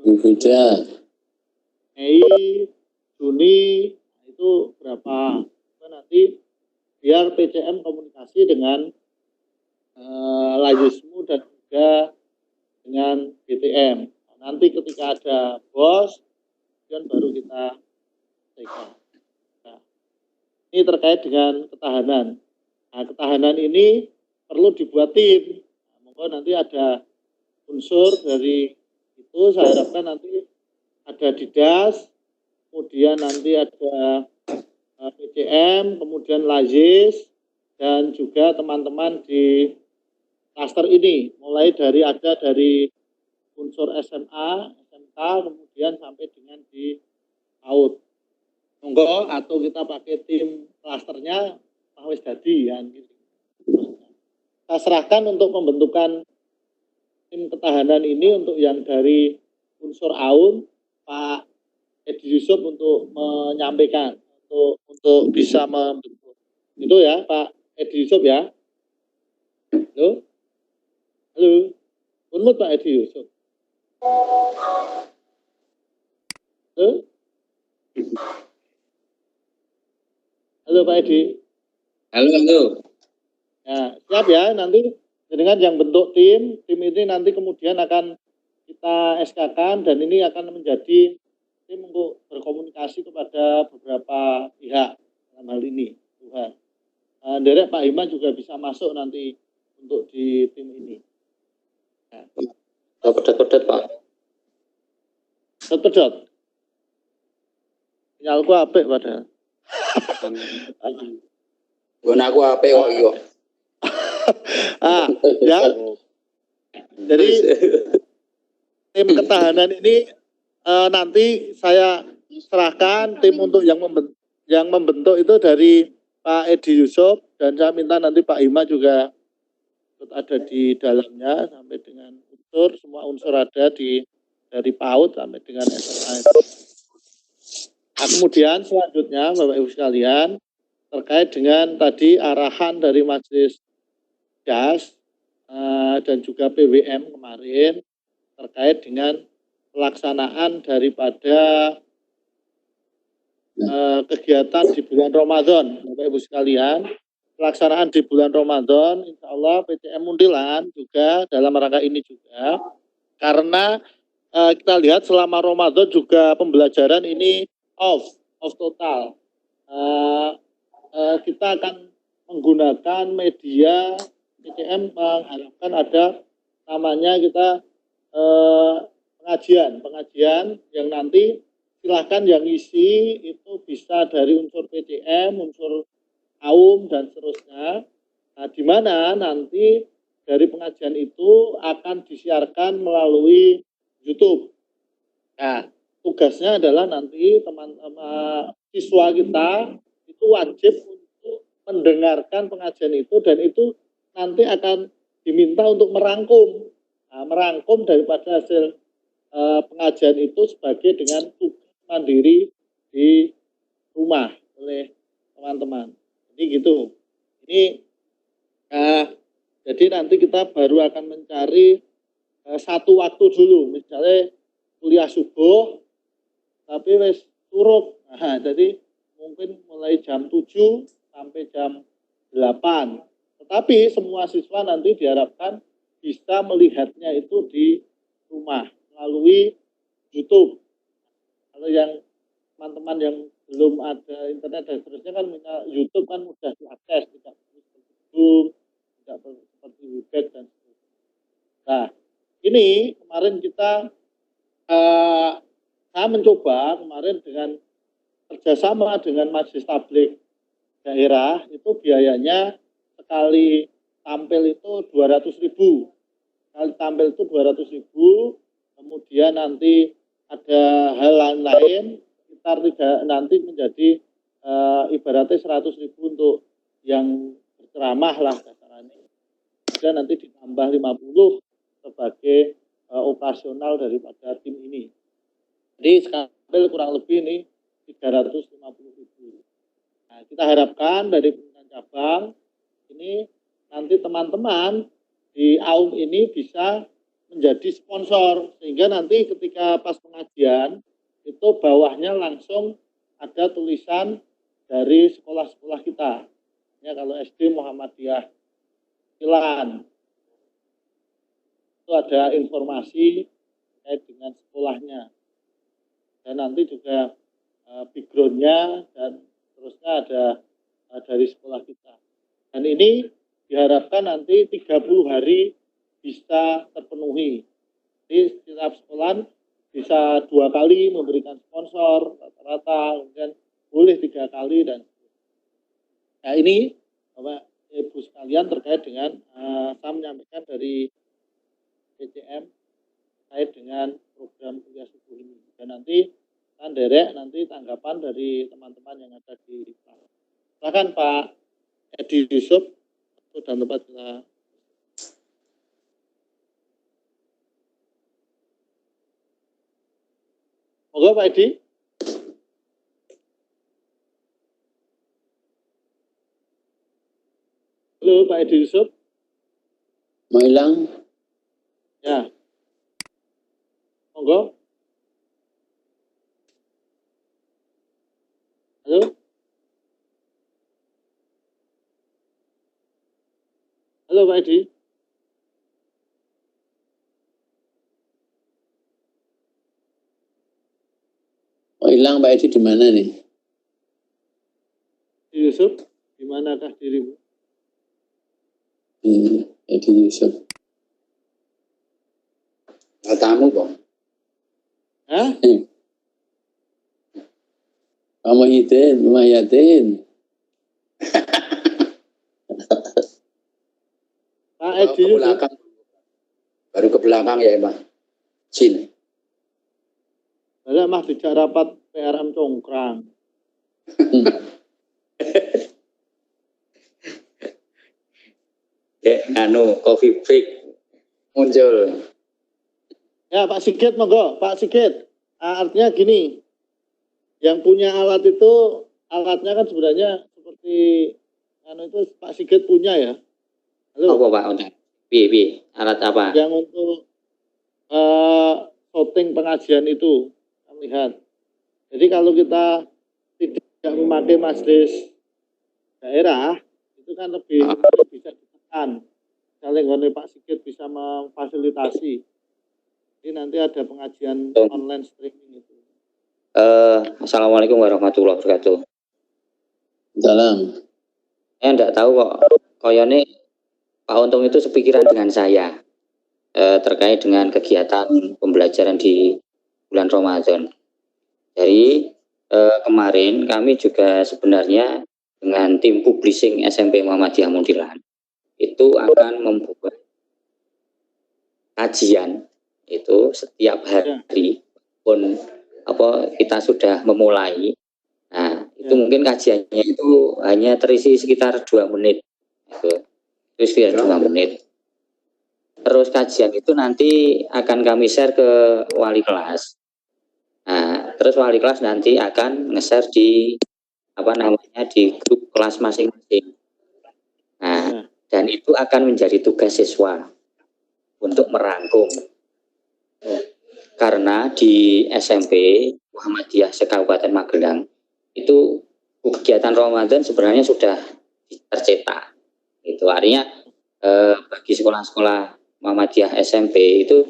Mei, Juni itu berapa? Itu nanti biar PCM komunikasi dengan Lajismu dan juga dengan BTM. Nanti ketika ada bos, kemudian baru kita tekan. Nah, Ini terkait dengan ketahanan. Nah, ketahanan ini perlu dibuat tim. Nah, monggo nanti ada unsur dari itu, saya harapkan nanti ada Didas, kemudian nanti ada PCM, kemudian Lazis, dan juga teman-teman di klaster ini, mulai dari unsur SMA, SMK, kemudian sampai dengan di PAUD. Monggo atau kita pakai tim klasternya wis dadi ya gitu. Kita serahkan untuk pembentukan tim ketahanan ini untuk yang dari unsur AUN Pak Edi Yusuf untuk menyampaikan untuk bisa membentuk. Itu ya Pak Edi Yusuf ya. Halo. Halo. Unmut Pak Edi Yusuf. Halo. Halo Pak Edi. Halo. Ya, siap ya, nanti dengan yang bentuk tim ini nanti kemudian akan kita SK-kan dan ini akan menjadi tim untuk berkomunikasi kepada beberapa pihak dalam hal ini. Tuhan. Derek Pak Hima juga bisa masuk nanti untuk di tim ini. Pedot Pak. Pedot. Sinyalku apik padahal. Aku apik kok iya. Ya. Jadi tim ketahanan ini nanti saya serahkan tim untuk yang membentuk itu dari Pak Edi Yusuf, dan saya minta nanti Pak Hima juga ada di dalamnya sampai dengan semua unsur ada dari PAUD sampai dengan SMA. Nah, kemudian selanjutnya Bapak Ibu sekalian terkait dengan tadi arahan dari Majelis DAS dan juga PWM kemarin terkait dengan pelaksanaan daripada kegiatan di bulan Ramadan, Bapak Ibu sekalian. Pelaksanaan di bulan Ramadan, insya Allah PCM Muntilan juga dalam rangka ini juga, karena kita lihat selama Ramadan juga pembelajaran ini off total. Kita akan menggunakan media PCM, mengharapkan ada namanya kita pengajian yang nanti silahkan yang isi itu bisa dari unsur PCM, unsur AUM dan seterusnya. Nah, di mana nanti dari pengajian itu akan disiarkan melalui YouTube. Nah, tugasnya adalah nanti teman-teman siswa kita itu wajib untuk mendengarkan pengajian itu, dan itu nanti akan diminta untuk merangkum daripada hasil pengajian itu sebagai dengan tugas mandiri di rumah oleh teman-teman. Jadi gitu. Ini jadi nanti kita baru akan mencari satu waktu dulu, misalnya kuliah subuh tapi wis turuk. Nah, jadi mungkin mulai jam 7 sampai jam 8. Tetapi semua siswa nanti diharapkan bisa melihatnya itu di rumah melalui YouTube. Kalau yang teman-teman yang belum ada internet dan seterusnya kan YouTube kan mudah diakses, tidak seperti Zoom, tidak seperti Webex dan seterusnya. Nah, ini kemarin saya mencoba kemarin dengan kerjasama dengan Majelis Tabligh daerah, itu biayanya sekali tampil itu 200.000. Sekali tampil itu 200.000. Kemudian nanti ada hal lain sekitar nanti menjadi ibaratnya 100.000 untuk yang berceramah lah kasarannya. Dan nanti ditambah 50 sebagai operasional daripada tim ini. Jadi sekali kurang lebih ini 350.000. Nah, kita harapkan dari pimpinan cabang ini nanti teman-teman di AUM ini bisa menjadi sponsor, sehingga nanti ketika pas pengajian itu bawahnya langsung ada tulisan dari sekolah-sekolah kita. Ya, kalau SD Muhammadiyah Kilan itu ada informasi terkait dengan sekolahnya, dan nanti juga background-nya dan terusnya ada dari sekolah kita. Dan ini diharapkan nanti 30 hari bisa terpenuhi. Jadi setiap sekolah bisa 2 kali memberikan sponsor rata-rata, kemudian boleh 3 kali dan nah ini Bapak Ibu sekalian terkait dengan saya menyampaikan dari PCM terkait dengan program kuliah subuh ini. Dan nanti kan derek nanti tanggapan dari teman-teman yang ada di kelas. Silakan Pak Edi Yusuf dan tempat kita. Monggo Pak Edi. Halo Pak Edi Yusuf. Mau hilang? Ya. Monggo. Halo. Halo Pak Edi. Mau hilang Pak Edi di mana nih? Yusuf, di manakah dirimu? Edi Yusuf. Tamu Bang. Hah? Kamu Hidin, Mayatin. Pak Edi Yusuf. Baru ke belakang ya Bang. Sin. Ada mah dijak rapat PRM Congkrang. Coffee break muncul. Ya Pak Sigit monggo, Pak Sigit. Artinya gini, yang punya alat itu alatnya kan sebenarnya seperti itu Pak Sigit punya ya. Halo. Apa Pak? Bi, alat apa? Yang untuk voting pengajian itu, kami lihat. Jadi kalau kita tidak memakai majelis daerah, itu kan lebih bisa ditekan. Misalnya Pak Sigit bisa memfasilitasi. Jadi nanti ada pengajian online streaming itu. Assalamualaikum warahmatullahi wabarakatuh. Salam. Saya enggak tahu kok. Koyone Pak Untung itu sepikiran dengan saya terkait dengan kegiatan pembelajaran di bulan Ramadan. Jadi kemarin kami juga sebenarnya dengan tim publishing SMP Muhammadiyah Muntilan itu akan membuat kajian itu setiap hari pun kita sudah memulai. Nah itu mungkin kajiannya itu hanya terisi sekitar 2 menit itu sekitar 2 menit. Terus kajian itu nanti akan kami share ke wali kelas. Nah terus wali kelas nanti akan nge-share di di grup kelas masing-masing. Nah dan itu akan menjadi tugas siswa untuk merangkum. Karena di SMP Muhammadiyah se-Kabupaten Magelang itu kegiatan Ramadan sebenarnya sudah tercetak. Itu artinya bagi sekolah-sekolah Muhammadiyah SMP itu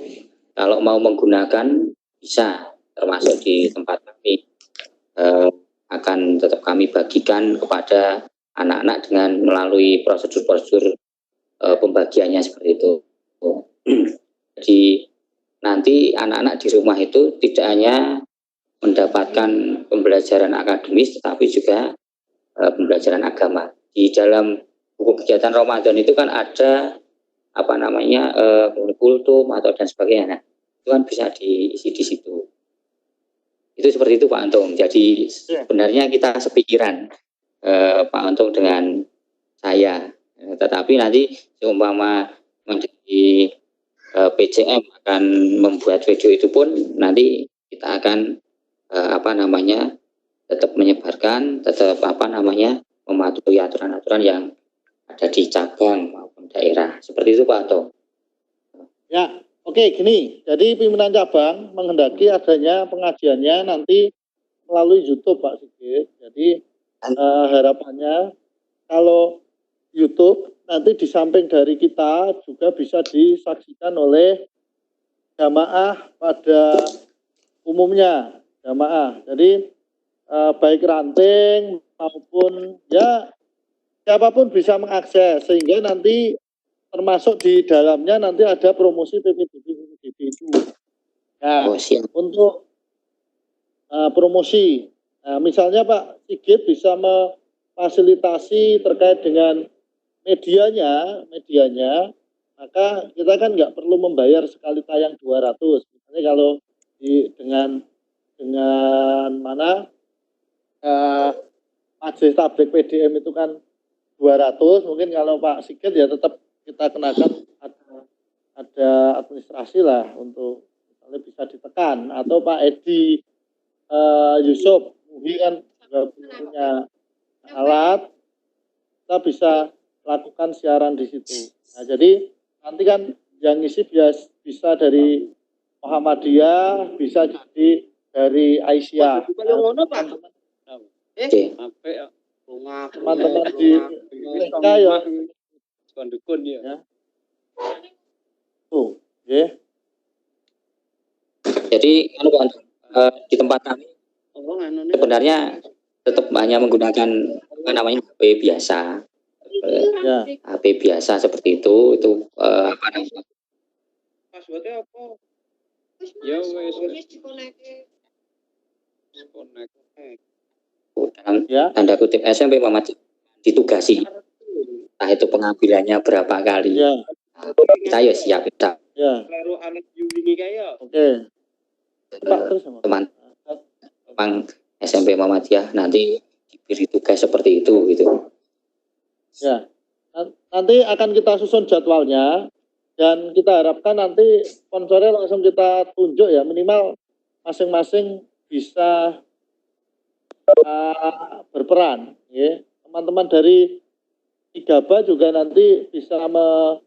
kalau mau menggunakan bisa, termasuk di tempat kami akan tetap kami bagikan kepada anak-anak dengan melalui prosedur-prosedur pembagiannya seperti itu. Jadi nanti anak-anak di rumah itu tidak hanya mendapatkan pembelajaran akademis tetapi juga pembelajaran agama. Di dalam buku kegiatan Ramadan itu kan ada kultum atau dan sebagainya. Nah, itu kan bisa diisi di situ. Itu seperti itu Pak Untung. Jadi sebenarnya kita sepikiran Pak Untung dengan saya. Tetapi nanti seumpama menjadi PCM akan membuat video itu pun nanti kita akan tetap menyebarkan, tetap mematuhi aturan-aturan yang ada di cabang maupun daerah. Seperti itu Pak Anto. Ya, oke gini. Jadi pimpinan cabang menghendaki adanya pengajiannya nanti melalui YouTube Pak Sigit. Jadi harapannya kalau YouTube nanti di samping dari kita juga bisa disaksikan oleh jamaah pada umumnya, jamaah. Jadi baik ranting maupun ya siapapun bisa mengakses, sehingga nanti termasuk di dalamnya nanti ada promosi PPDB itu. Nah, untuk promosi, misalnya Pak Sigit bisa memfasilitasi terkait dengan medianya, maka kita kan nggak perlu membayar sekali tayang 200. Misalnya kalau dengan mana majelis tablik PDM itu kan 200, mungkin kalau Pak Sigit ya tetap kita kenakan ada administrasi lah untuk misalnya bisa ditekan, atau Pak Edi Yusuf Muhi kan juga punya alat, kita bisa lakukan siaran di situ. Nah, jadi nanti kan yang ngisi bisa dari Muhammadiyah, bisa jadi dari Aisyah. Teman-teman di TK ya. Jadi di tempat kami sebenarnya tetap hanya menggunakan HP biasa, HP biasa seperti itu apa namanya? Passwordnya apa? Ya wes dalam tanda kutip SMP Muhammadiyah ditugasi, entah itu pengambilannya berapa kali. Saya siap kita. Teman SMP Muhammadiyah nanti diberi tugas seperti itu gitu. Ya, nanti akan kita susun jadwalnya dan kita harapkan nanti sponsornya langsung kita tunjuk ya, minimal masing-masing bisa berperan. Ya. Teman-teman dari IGABA juga nanti bisa membuat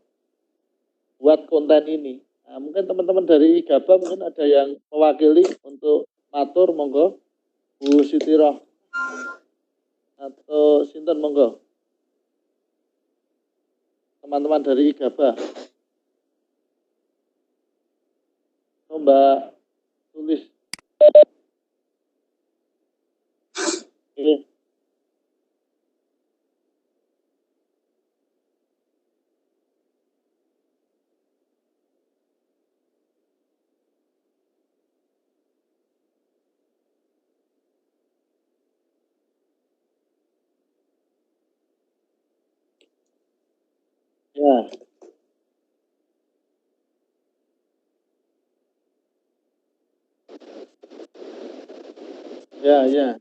konten ini. Nah, mungkin teman-teman dari IGABA mungkin ada yang mewakili untuk matur, monggo. Bu Siti Roh atau Sinten, monggo. Teman-teman dari IGABA. Mbak tulis. Oke. Ya. Ya.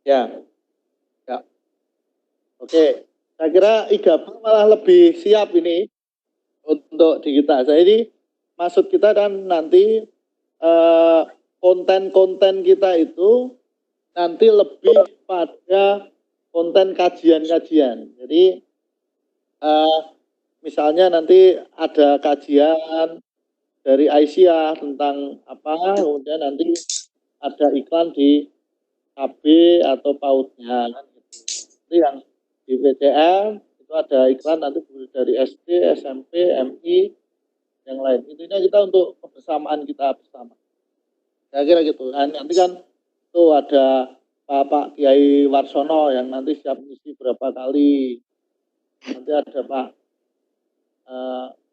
Ya. Oke, saya kira IGABA malah lebih siap ini untuk di kita. Jadi maksud kita kan nanti konten-konten kita itu nanti lebih pada konten kajian-kajian. Jadi misalnya nanti ada kajian dari Aisyah tentang apa, kemudian nanti ada iklan di KB atau PAUD-nya kan gitu. Itu yang di PTM itu ada iklan nanti dari SD, SMP, MI, yang lain. Intinya kita untuk kebersamaan kita bersama. Saya kira gitu. Nanti kan itu ada Pak Kiai Warsono yang nanti siap mengisi berapa kali. Nanti ada Pak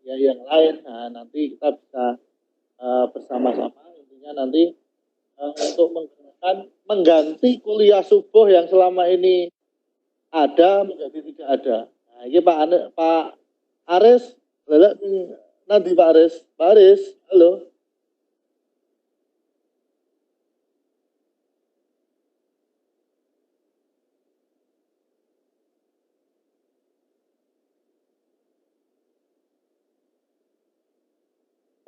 ya yang lain. Nah, nanti kita bisa bersama-sama. Intinya nanti untuk mengganti kuliah subuh yang selama ini ada menjadi tidak ada. Nah, ini Pak Aris, nanti Pak Aris, halo.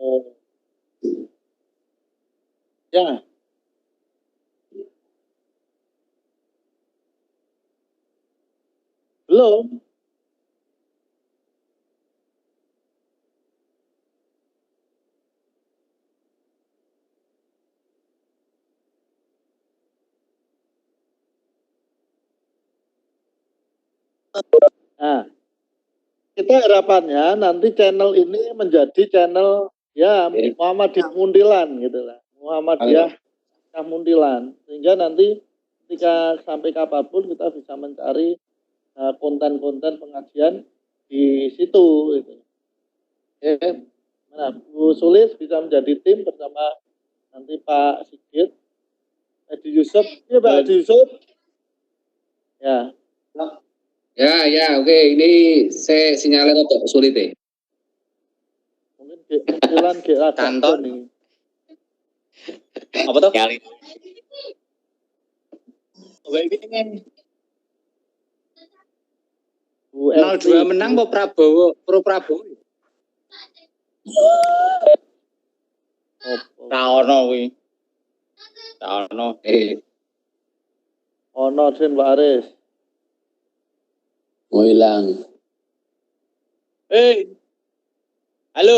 Oh. Ya. Belum. Nah, kita harapannya nanti channel ini menjadi channel ya Muhammadiyah Muntilan gitu lah. Muhammadiyah Muntilan. Sehingga nanti ketika sampai kapanpun kita bisa mencari konten-konten pengajian di situ gitu. Nah, Bu Sulis bisa menjadi tim bersama nanti Pak Sigit, Edi Yusuf, ya Pak Edi Yusuf. Ya. Ya, oke. Ini saya sinyalnya untuk sulit ya. Mungkin Muntilan Kantor nih. Apa tuh? Bu 02 menang Pak Prabowo, Pro Prabowo. Taono kuwi. Taono. Ono Din Pak Aris. Mau hilang. Halo.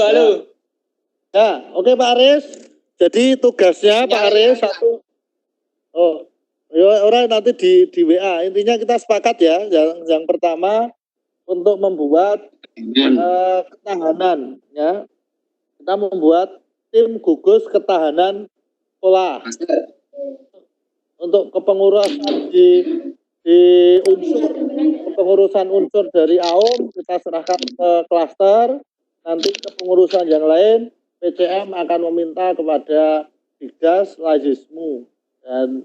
Ya, oke Pak Aris. Jadi tugasnya Pak Aris satu. Oh, ya orang nanti di WA. Intinya kita sepakat ya. Yang pertama untuk membuat ketahanan ya. Kita membuat tim gugus ketahanan sekolah. Untuk kepengurusan di unsur kepengurusan unsur dari AUM kita serahkan ke klaster. Nanti kepengurusan yang lain PCM akan meminta kepada Digas, Lajismu dan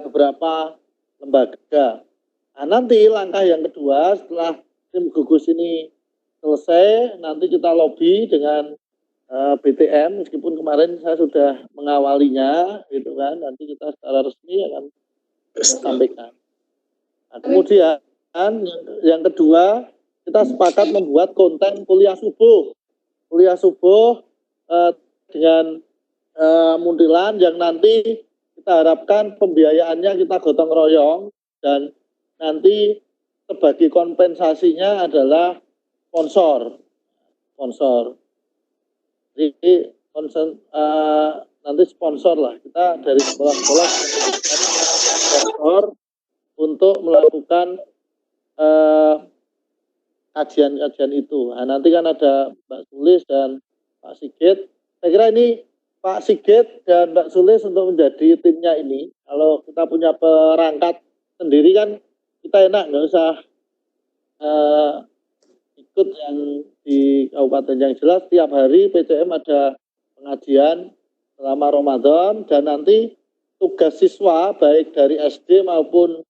beberapa lembaga. Nah, nanti langkah yang kedua setelah tim gugus ini selesai, nanti kita lobby dengan BTN, meskipun kemarin saya sudah mengawalinya, gitu kan, nanti kita secara resmi akan sampaikan. Nah, kemudian yang kedua kita sepakat membuat konten kuliah subuh dengan Muntilan yang nanti kita harapkan pembiayaannya kita gotong royong dan nanti sebagai kompensasinya adalah sponsor. Jadi nanti sponsor lah, kita dari sekolah-sekolah sponsor untuk melakukan kajian-kajian itu. Nah, nanti kan ada Mbak Sulis dan Pak Sigit. Saya kira ini Pak Sigit dan Mbak Sulis untuk menjadi timnya ini. Kalau kita punya perangkat sendiri kan kita enak, nggak usah ikut yang di kabupaten. Yang jelas tiap hari PCM ada pengajian selama Ramadan dan nanti tugas siswa baik dari SD maupun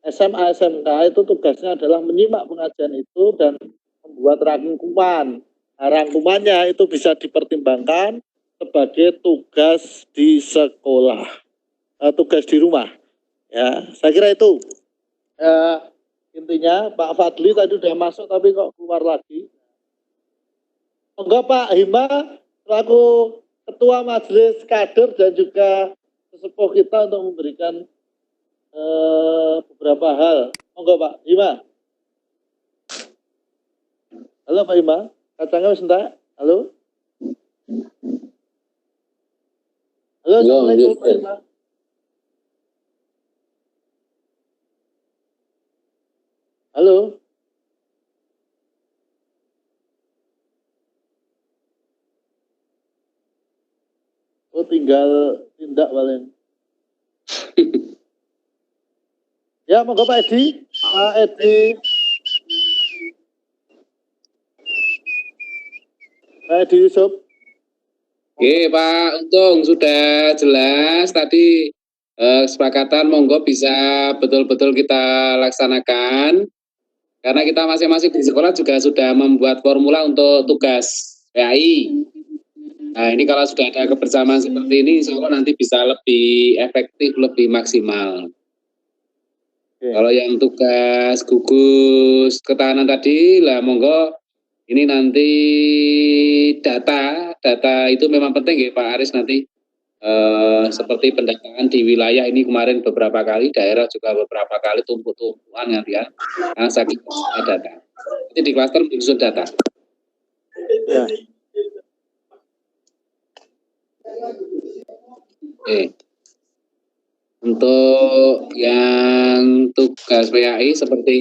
SMA, SMK itu tugasnya adalah menyimak pengajian itu dan membuat rangkuman. Nah, rangkumannya itu bisa dipertimbangkan sebagai tugas di sekolah, tugas di rumah. Ya, saya kira itu intinya. Pak Fadli tadi sudah masuk tapi kok keluar lagi. Enggak Pak Hima selaku Ketua Majelis Kader dan juga sesepuh kita untuk memberikan beberapa hal. Enggak Pak Hima. Halo Pak Hima, kacangnya sebentar. Halo. Assalamualaikum Pak Hima. Halo. Oh, tinggal tindak paling. Ya, monggo Pak Edi. Pak Edi. Pak Edi Yusuf. Oke Pak Untung, sudah jelas tadi kesepakatan monggo bisa betul-betul kita laksanakan. Karena kita masing-masing di sekolah juga sudah membuat formula untuk tugas PAI. Nah, ini kalau sudah ada kebersamaan seperti ini, insya Allah nanti bisa lebih efektif, lebih maksimal. Kalau yang tugas gugus ketahanan tadi, lah monggo ini nanti data itu memang penting ya Pak Aris nanti. Seperti pendataan di wilayah ini kemarin beberapa kali, daerah juga beberapa kali tumpuk-tumpukan nanti ya. Nah, sakit data. Jadi di klaster menyusun data. Ya. Oke. Untuk yang tugas PAI seperti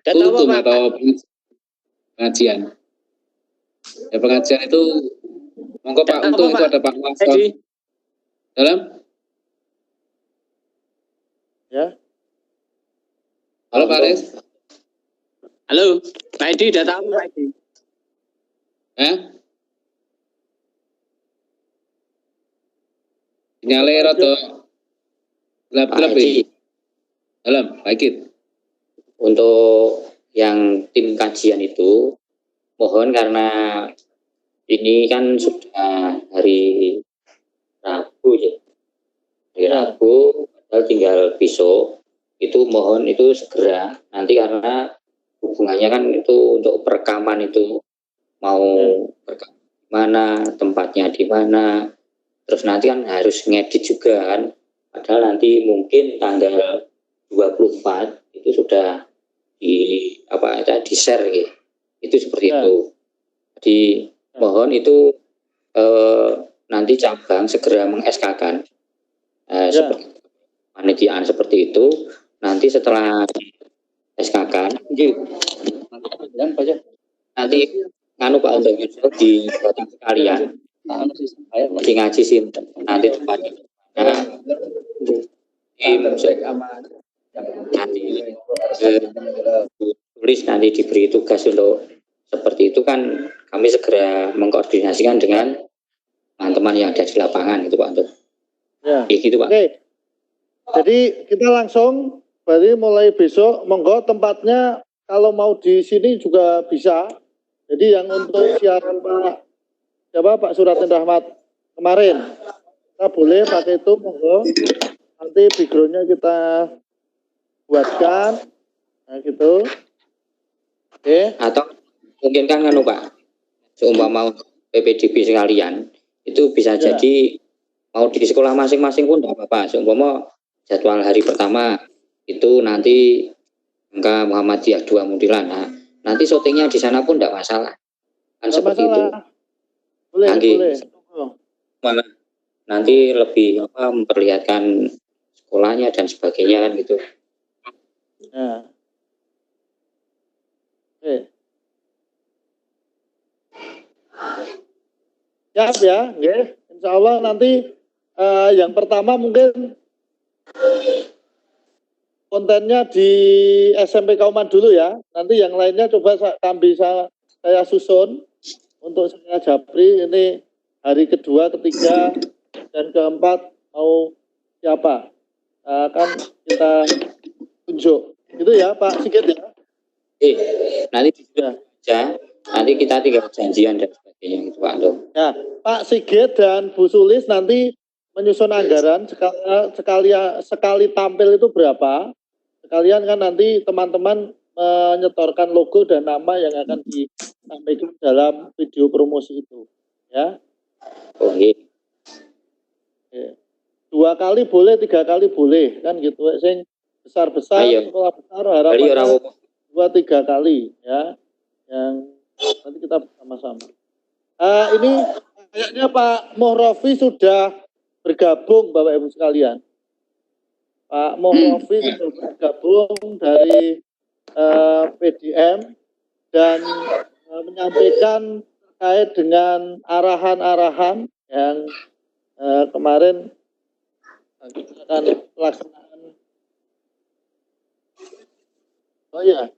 kultum atau pengajian. Ya pengajian itu, monggo Pak Untung itu ada Pak Wason. Dalam? Ya. Halo Pak Aris. Halo, Pak Edi, udah tahu Pak Edi? Nyale rada gelap-gelap iki. Dalam, baikit. Untuk yang tim kajian itu, mohon karena ini kan sudah hari Rabu ya. Hari Rabu, padahal tinggal besok. Itu mohon itu segera. Nanti karena hubungannya kan itu untuk perekaman itu mau perekaman di mana, tempatnya di mana. Terus nanti kan harus ngedit juga kan. Padahal nanti mungkin tanggal 24 itu sudah di share gitu. Itu seperti itu. Jadi mohon itu nanti cabang segera meng-SK-kan seperti panitiaan seperti itu. Nanti setelah SK-kan nanti nganu Pak untuk di batin sekalian di ngaji sih nanti tempatnya nanti tulis nanti diberi tugas untuk seperti itu kan kami segera mengkoordinasikan dengan teman-teman yang ada di lapangan gitu Pak untuk gitu Pak. Oke. Jadi kita langsung berarti mulai besok monggo tempatnya kalau mau di sini juga bisa. Jadi yang untuk siaran Pak Suratin Rahmat kemarin kita boleh pakai itu monggo. Nanti backgroundnya kita buatkan gitu. Oke. Atau mungkin kan Pak seumpama PPDB sekalian itu bisa jadi mau di sekolah masing-masing pun tidak apa-apa. Seumpama jadwal hari pertama itu nanti angka Muhammadiyah 2 Muntilan. Nah, nanti syutingnya di sana pun tidak masalah. Kan seperti itu. Boleh. Mana nanti lebih memperlihatkan sekolahnya dan sebagainya kan gitu. Ya. Oke. Siap ya, insya Allah nanti yang pertama mungkin kontennya di SMP Kauman dulu ya. Nanti yang lainnya coba saya susun untuk saya Japri ini hari kedua, ketiga, dan keempat mau siapa akan kita tunjuk. Itu ya Pak Sigit ya. Nanti ya. Nanti kita tinggal janjian dan sebagainya gitu Pak Anto. Ya, Pak Sigit dan Bu Sulis nanti menyusun anggaran sekali tampil itu berapa. Sekalian kan nanti teman-teman menyetorkan logo dan nama yang akan disampaikan dalam video promosi itu. Ya. Oke. 2 kali boleh, 3 kali boleh kan gitu. Sing besar-besar, sekolah besar harapannya 2-3 kali ya. Yang nanti kita bersama-sama. Ini kayaknya Pak Mohrofi sudah bergabung Bapak Ibu sekalian. Pak Mohrofi sudah bergabung dari PDM dan menyampaikan terkait dengan arahan-arahan yang kemarin kita akan laksanakan. Oh iya.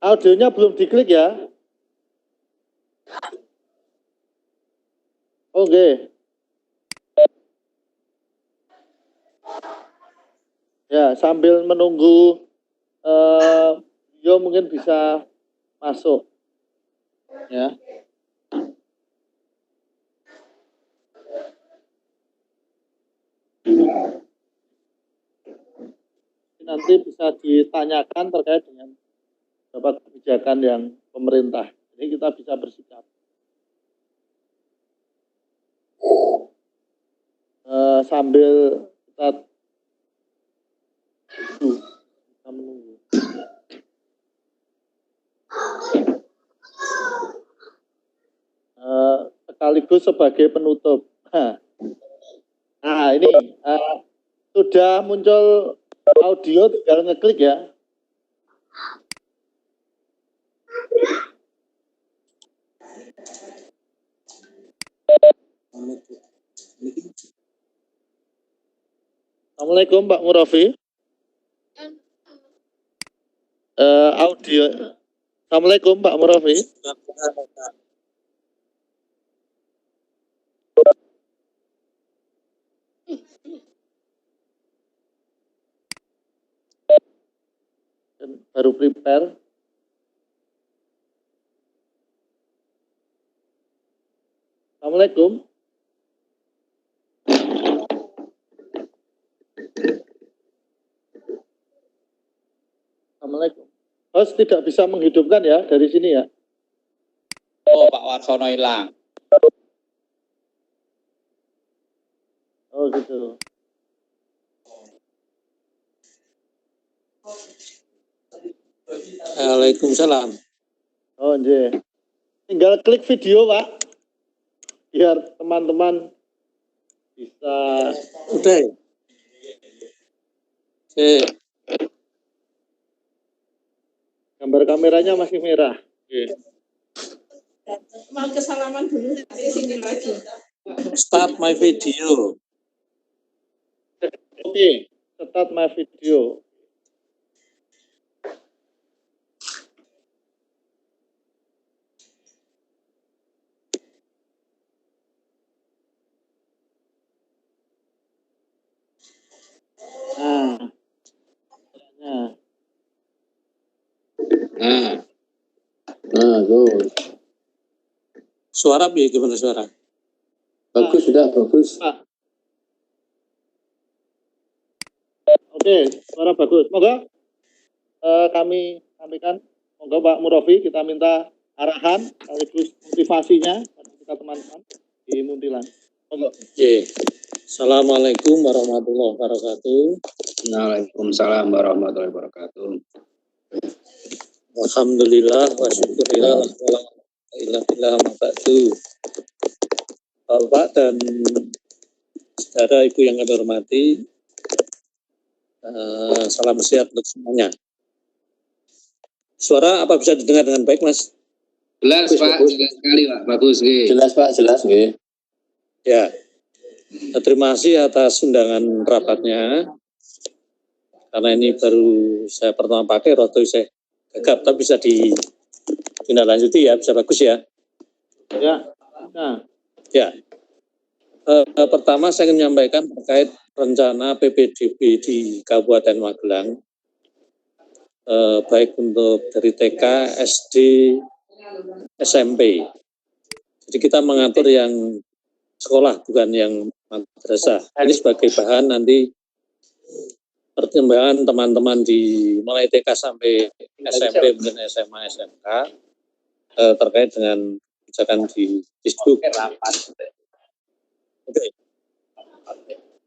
Audionya belum diklik ya. Oke. Ya, sambil menunggu video mungkin bisa masuk. Ya. Nanti bisa ditanyakan terkait dengan beberapa kebijakan yang pemerintah. Ini kita bisa bersikap. Sambil kita menunggu. sekaligus sebagai penutup. Nah, ini sudah muncul audio, tinggal ngeklik ya. Assalamualaikum Pak Murafi. Audio. Assalamualaikum Pak Murafi. Baru prepare. Assalamualaikum. Assalamualaikum. Host tidak bisa menghidupkan ya dari sini ya. Oh, Pak Warsono hilang. Oh gitu. Waalaikumsalam. Oh iya. Tinggal klik video Pak. Biar teman-teman bisa. Udah. Gambar kameranya masih merah. Oke. Mau kesalaman dulu di sini lagi. Start my video. Oke, start my video. Tuh. Suara gimana suara? Bagus, sudah bagus. Oke, suara bagus. Moga kami sampaikan, moga Pak Murafi kita minta arahan sekaligus motivasinya kita teman-teman di Muntilan. Moga. Oke. Assalamualaikum warahmatullahi wabarakatuh. Waalaikumsalam warahmatullahi wabarakatuh. Alhamdulillah wa syukurillah alhamdulillah mabadu. Bapak dan saudara ibu yang kami hormati, salam sehat untuk semuanya. Suara apa bisa didengar dengan baik, Mas? Jelas Pak, jelas sekali Pak, bagus. Jelas Pak, jelas nggih. Ya, terima kasih atas undangan rapatnya. Karena ini baru saya pertama pakai, roto saya gagap, tapi bisa ditindaklanjuti ya, bisa bagus ya. Ya. Nah. Ya. Pertama saya ingin menyampaikan terkait rencana PPDB di Kabupaten Magelang, baik untuk dari TK, SD, SMP. Jadi kita mengatur yang sekolah, bukan yang madrasah. Ini sebagai bahan nanti pertimbangan teman-teman di mulai TK sampai SMP, mungkin SMA, SMK, terkait dengan kebijakan di Disbuk. Oke.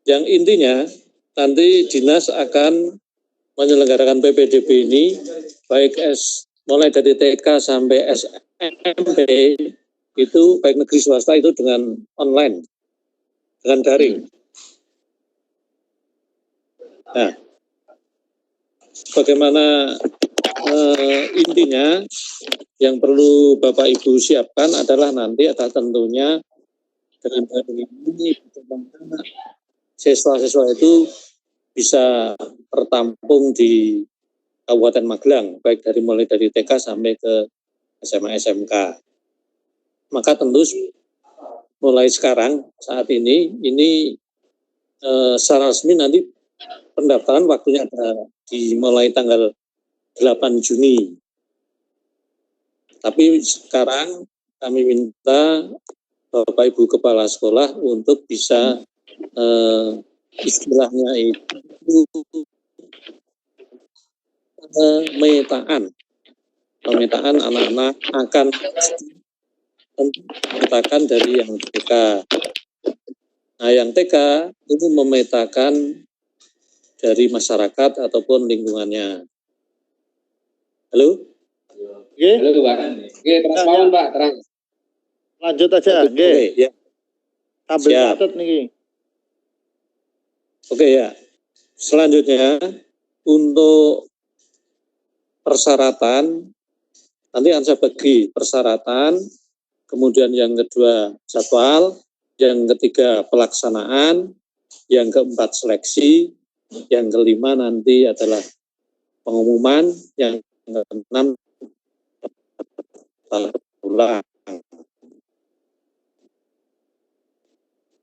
Yang intinya nanti dinas akan menyelenggarakan PPDB ini baik mulai dari TK sampai SMP itu baik negeri swasta itu dengan online, dengan daring. Nah, bagaimana intinya yang perlu Bapak Ibu siapkan adalah nanti tentunya dengan daring ini siswa-siswa itu bisa tertampung di Kabupaten Magelang, baik mulai dari TK sampai ke SMA SMK. Maka tentu mulai sekarang saat ini secara resmi nanti pendaftaran waktunya ada dimulai tanggal 8 Juni. Tapi sekarang kami minta Bapak Ibu Kepala Sekolah untuk bisa istilahnya itu pemetaan anak-anak akan memetakan dari yang TK. Nah, yang TK itu memetakan dari masyarakat ataupun lingkungannya. Halo? Oke. Halo Pak. Oke, terang Pak, terang. Lanjut aja, nggih. Oke, ya. Sambil Siap. catet niki. Oke ya. Selanjutnya untuk persyaratan, nanti akan saya bagi persyaratan, kemudian yang kedua jadwal, yang ketiga pelaksanaan, yang keempat seleksi, yang kelima nanti adalah pengumuman, yang keenam ulang.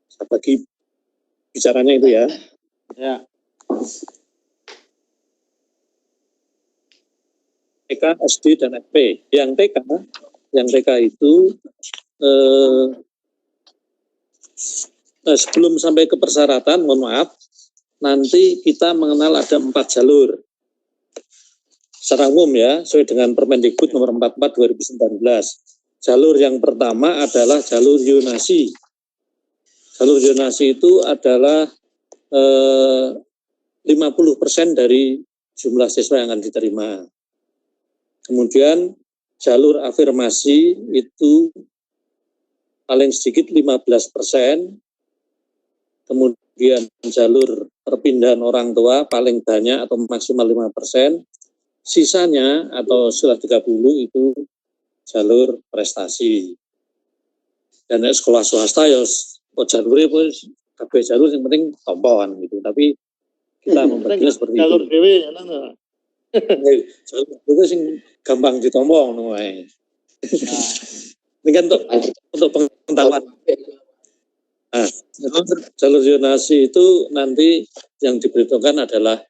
Saya bagi bicaranya itu ya. Ya. TK, SD, dan FP. Yang TK itu sebelum sampai ke persyaratan, mohon maaf, nanti kita mengenal ada 4 jalur. Secara umum ya, sesuai dengan Permendikbud nomor 44 2019. Jalur yang pertama adalah jalur zonasi. Jalur zonasi itu adalah 50% dari jumlah siswa yang akan diterima. Kemudian jalur afirmasi itu paling sedikit 15%. Kemudian jalur perpindahan orang tua paling banyak atau maksimal 5%. Sisanya atau setelah 30 itu jalur prestasi. Dan sekolah swasta ya jalurnya pun kabeh jalur yang penting tompoan gitu. Tapi kita membaginya seperti jalur itu. dhewe Jalur itu sing gampang ditompong wae. Ini kan untuk pengetahuan. Nah, jalur zonasi itu nanti yang diberitahukan adalah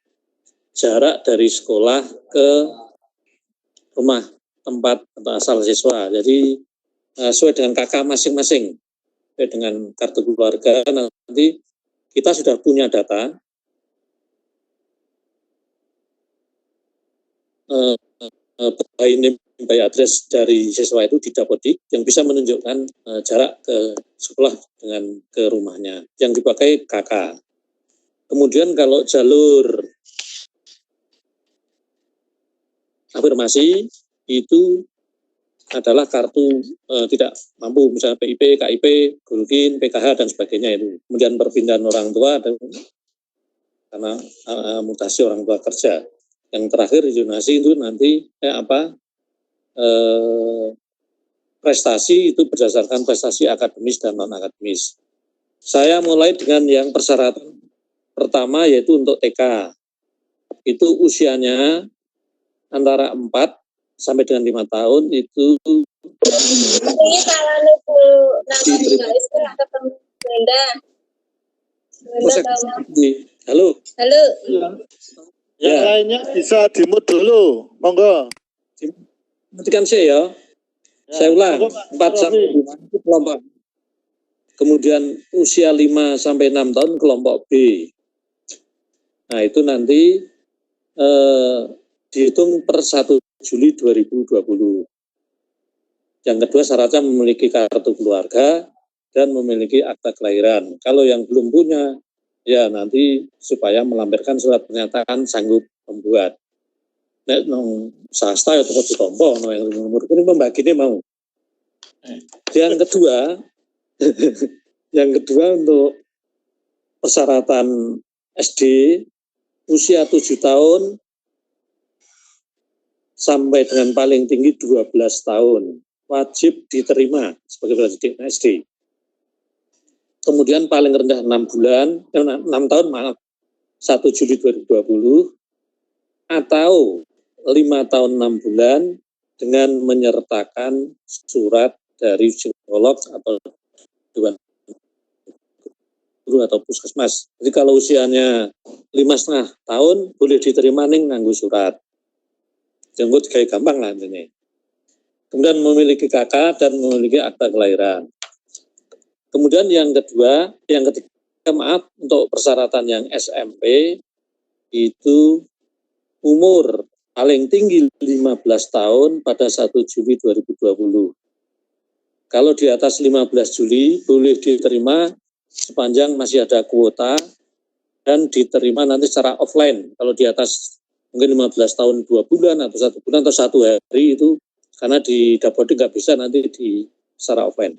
jarak dari sekolah ke rumah tempat atau asal siswa. Jadi sesuai dengan KK masing-masing, sesuai dengan kartu keluarga. Nanti kita sudah punya data by name by address dari siswa itu di Dapodik yang bisa menunjukkan jarak ke sekolah dengan ke rumahnya yang dipakai KK. Kemudian kalau jalur afirmasi itu adalah kartu tidak mampu, misalnya PIP, KIP, Gulkin, PKH dan sebagainya itu. Kemudian perpindahan orang tua karena mutasi orang tua kerja. Yang terakhir zonasi itu nanti prestasi itu berdasarkan prestasi akademis dan non akademis. Saya mulai dengan yang persyaratan pertama yaitu untuk TK. Itu usianya antara 4 sampai dengan 5 tahun itu ini salah nih Bu nama guys ketemu Brenda. Halo. Yang lainnya bisa dimut dulu, monggo. Matikan saya ya. Saya ulang, 4 sampai 5 itu kelompok. Kemudian usia 5 sampai 6 tahun kelompok B. Nah, itu nanti dihitung per 1 Juli 2020. Yang kedua syaratnya memiliki kartu keluarga dan memiliki akta kelahiran. Kalau yang belum punya, ya nanti supaya melampirkan surat pernyataan sanggup membuat. Nek nong sasta ya toko ditompo, yang umur ini membaginya mau. Yang kedua untuk persyaratan SD usia 7 tahun sampai dengan paling tinggi 12 tahun wajib diterima sebagai peserta didik SD. Kemudian paling rendah 6 tahun 1 Juli 2020 atau 5 tahun 6 bulan dengan menyertakan surat dari psikolog atau dewan guru atau puskesmas. Jadi kalau usianya 5,5 tahun boleh diterima ning nganggo surat. Jenggot kayak gampang lah ini. Kemudian memiliki KK dan memiliki akta kelahiran. Kemudian yang ketiga untuk persyaratan yang SMP itu umur paling tinggi 15 tahun pada 1 Juli 2020. Kalau di atas 15 Juli boleh diterima sepanjang masih ada kuota dan diterima nanti secara offline. Kalau di atas mungkin 15 tahun 2 bulan atau 1 bulan atau 1 hari itu karena di Dapodik nggak bisa nanti di secara offline.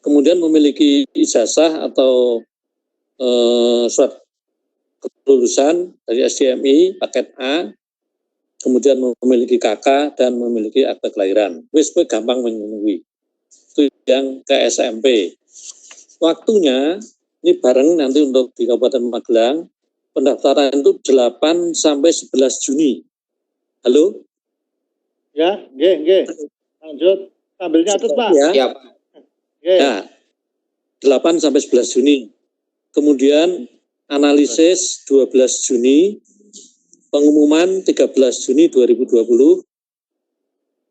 kemudian memiliki ijazah atau surat kelulusan dari SDMI paket A, kemudian memiliki KK dan memiliki akte kelahiran. Wis gampang menunggu. Itu yang ke SMP. Waktunya ini bareng nanti untuk di Kabupaten Magelang, pendaftaran itu 8 sampai 11 Juni. Halo? Ya, nggih. Lanjut. Sambil nyatet, Pak. Ya, ya. 8 sampai 11 Juni. Kemudian analisis 12 Juni, pengumuman 13 Juni 2020,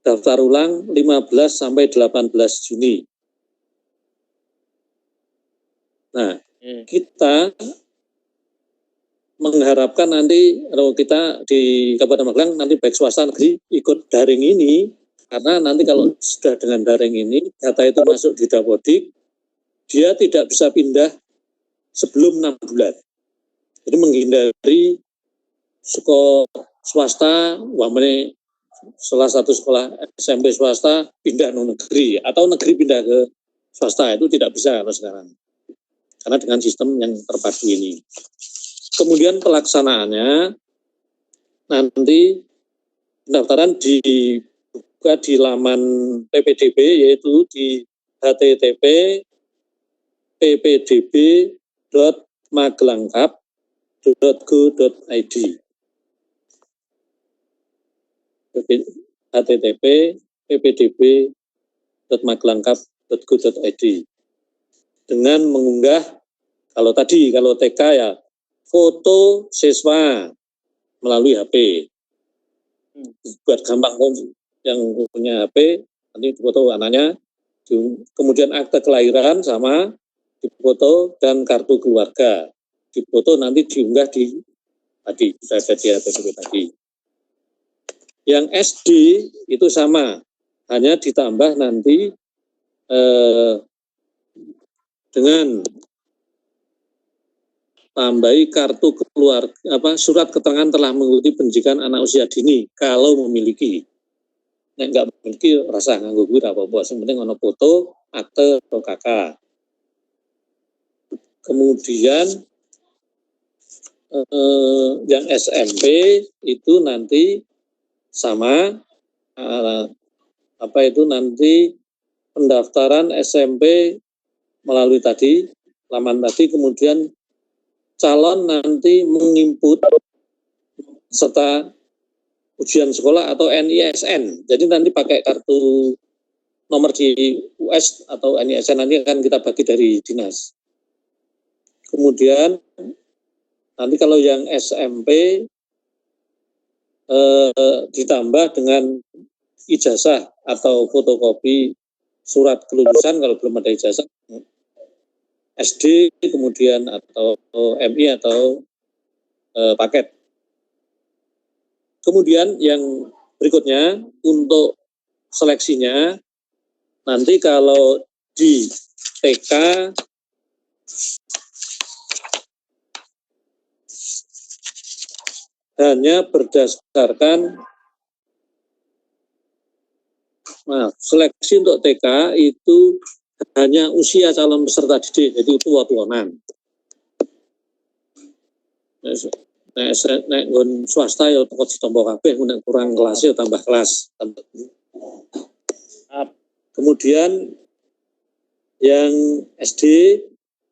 daftar ulang 15 sampai 18 Juni. Nah, kita mengharapkan nanti kalau kita di Kabupaten Magelang nanti baik swasta negeri ikut daring ini, karena nanti kalau sudah dengan daring ini data itu masuk di Dapodik, dia tidak bisa pindah sebelum 6 bulan. Jadi menghindari sekolah swasta, umpamanya salah satu sekolah SMP swasta pindah ke negeri atau negeri pindah ke swasta, itu tidak bisa kalau sekarang. Karena dengan sistem yang terpadu ini. Kemudian pelaksanaannya nanti pendaftaran dibuka di laman PPDB, yaitu di http ppdb.magelangkap.go.id, http ppdb.magelangkap.go.id, dengan mengunggah kalau TK ya foto siswa melalui HP. Buat gampang yang punya HP nanti foto anaknya, kemudian akte kelahiran sama difoto dan kartu keluarga difoto, nanti diunggah di tadi sudah ada di HTTP tadi. Yang SD itu sama, hanya ditambah nanti dengan tambahi kartu keluarga, surat keterangan telah mengikuti pendidikan anak usia dini kalau memiliki. Nek enggak memiliki rasa nganggo kuwi apa-apa, sing penting ana foto, akte atau KK. Kemudian yang SMP itu nanti sama nanti pendaftaran SMP melalui tadi laman tadi, kemudian calon nanti menginput serta ujian sekolah atau NISN. Jadi nanti pakai kartu nomor di US atau NISN, nanti akan kita bagi dari dinas. Kemudian nanti kalau yang SMP ditambah dengan ijazah atau fotokopi surat kelulusan kalau belum ada ijazah SD, kemudian atau MI atau paket. Kemudian yang berikutnya untuk seleksinya nanti kalau di TK hanya berdasarkan seleksi untuk TK itu hanya usia calon peserta didik, jadi tua-tuanan. Nek nggon swasta ya kok ditampa kabeh, nek kurang kelas ya tambah kelas. Kemudian yang SD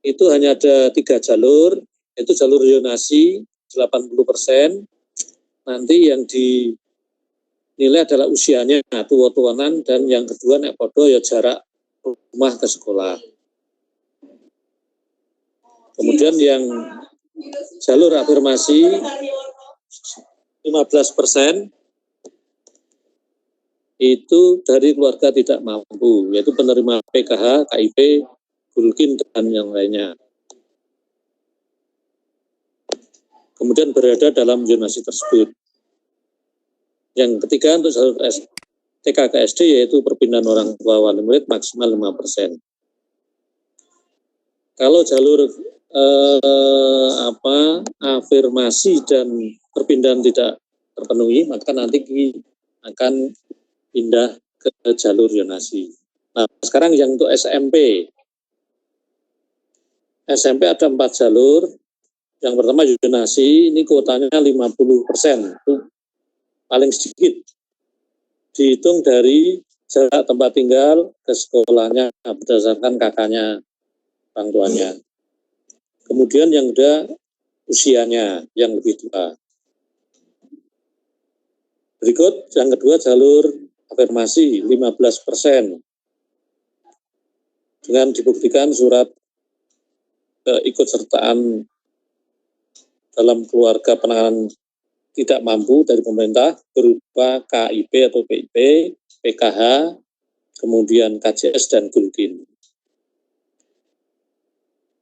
itu hanya ada 3 jalur, itu jalur zonasi 80%. Nanti yang dinilai adalah usianya tua-tuanan, dan yang kedua nek podo ya jarak rumah ke sekolah. Kemudian yang jalur afirmasi 15% itu dari keluarga tidak mampu, yaitu penerima PKH, KIP, Bulkin, dan yang lainnya. Kemudian berada dalam zonasi tersebut. Yang ketiga untuk jalur TK ke SD yaitu perpindahan orang tua wali murid maksimal 5%. Kalau jalur afirmasi dan perpindahan tidak terpenuhi, maka nanti akan pindah ke jalur zonasi. Nah, sekarang yang untuk SMP SMP ada 4 jalur. Yang pertama zonasi, ini kuotanya 50%, itu paling sedikit. Dihitung dari jarak tempat tinggal ke sekolahnya berdasarkan kakaknya, orang tuanya. Kemudian yang kedua usianya yang lebih tua. Berikut yang kedua jalur afirmasi 15%. Dengan dibuktikan surat keikutsertaan dalam keluarga penanganan tidak mampu dari pemerintah berupa KIP atau PIP, PKH, kemudian KJS dan Gulkin.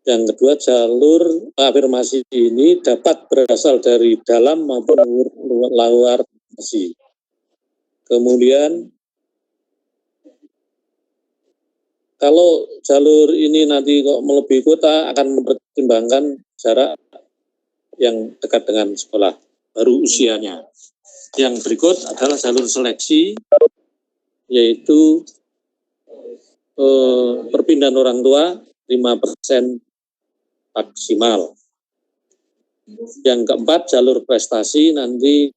Yang kedua, jalur afirmasi ini dapat berasal dari dalam maupun luar afirmasi. Kemudian, kalau jalur ini nanti kok melebihi kuota akan mempertimbangkan jarak yang dekat dengan sekolah, baru usianya. Yang berikut adalah jalur seleksi, yaitu perpindahan orang tua 5% maksimal. Yang keempat, jalur prestasi nanti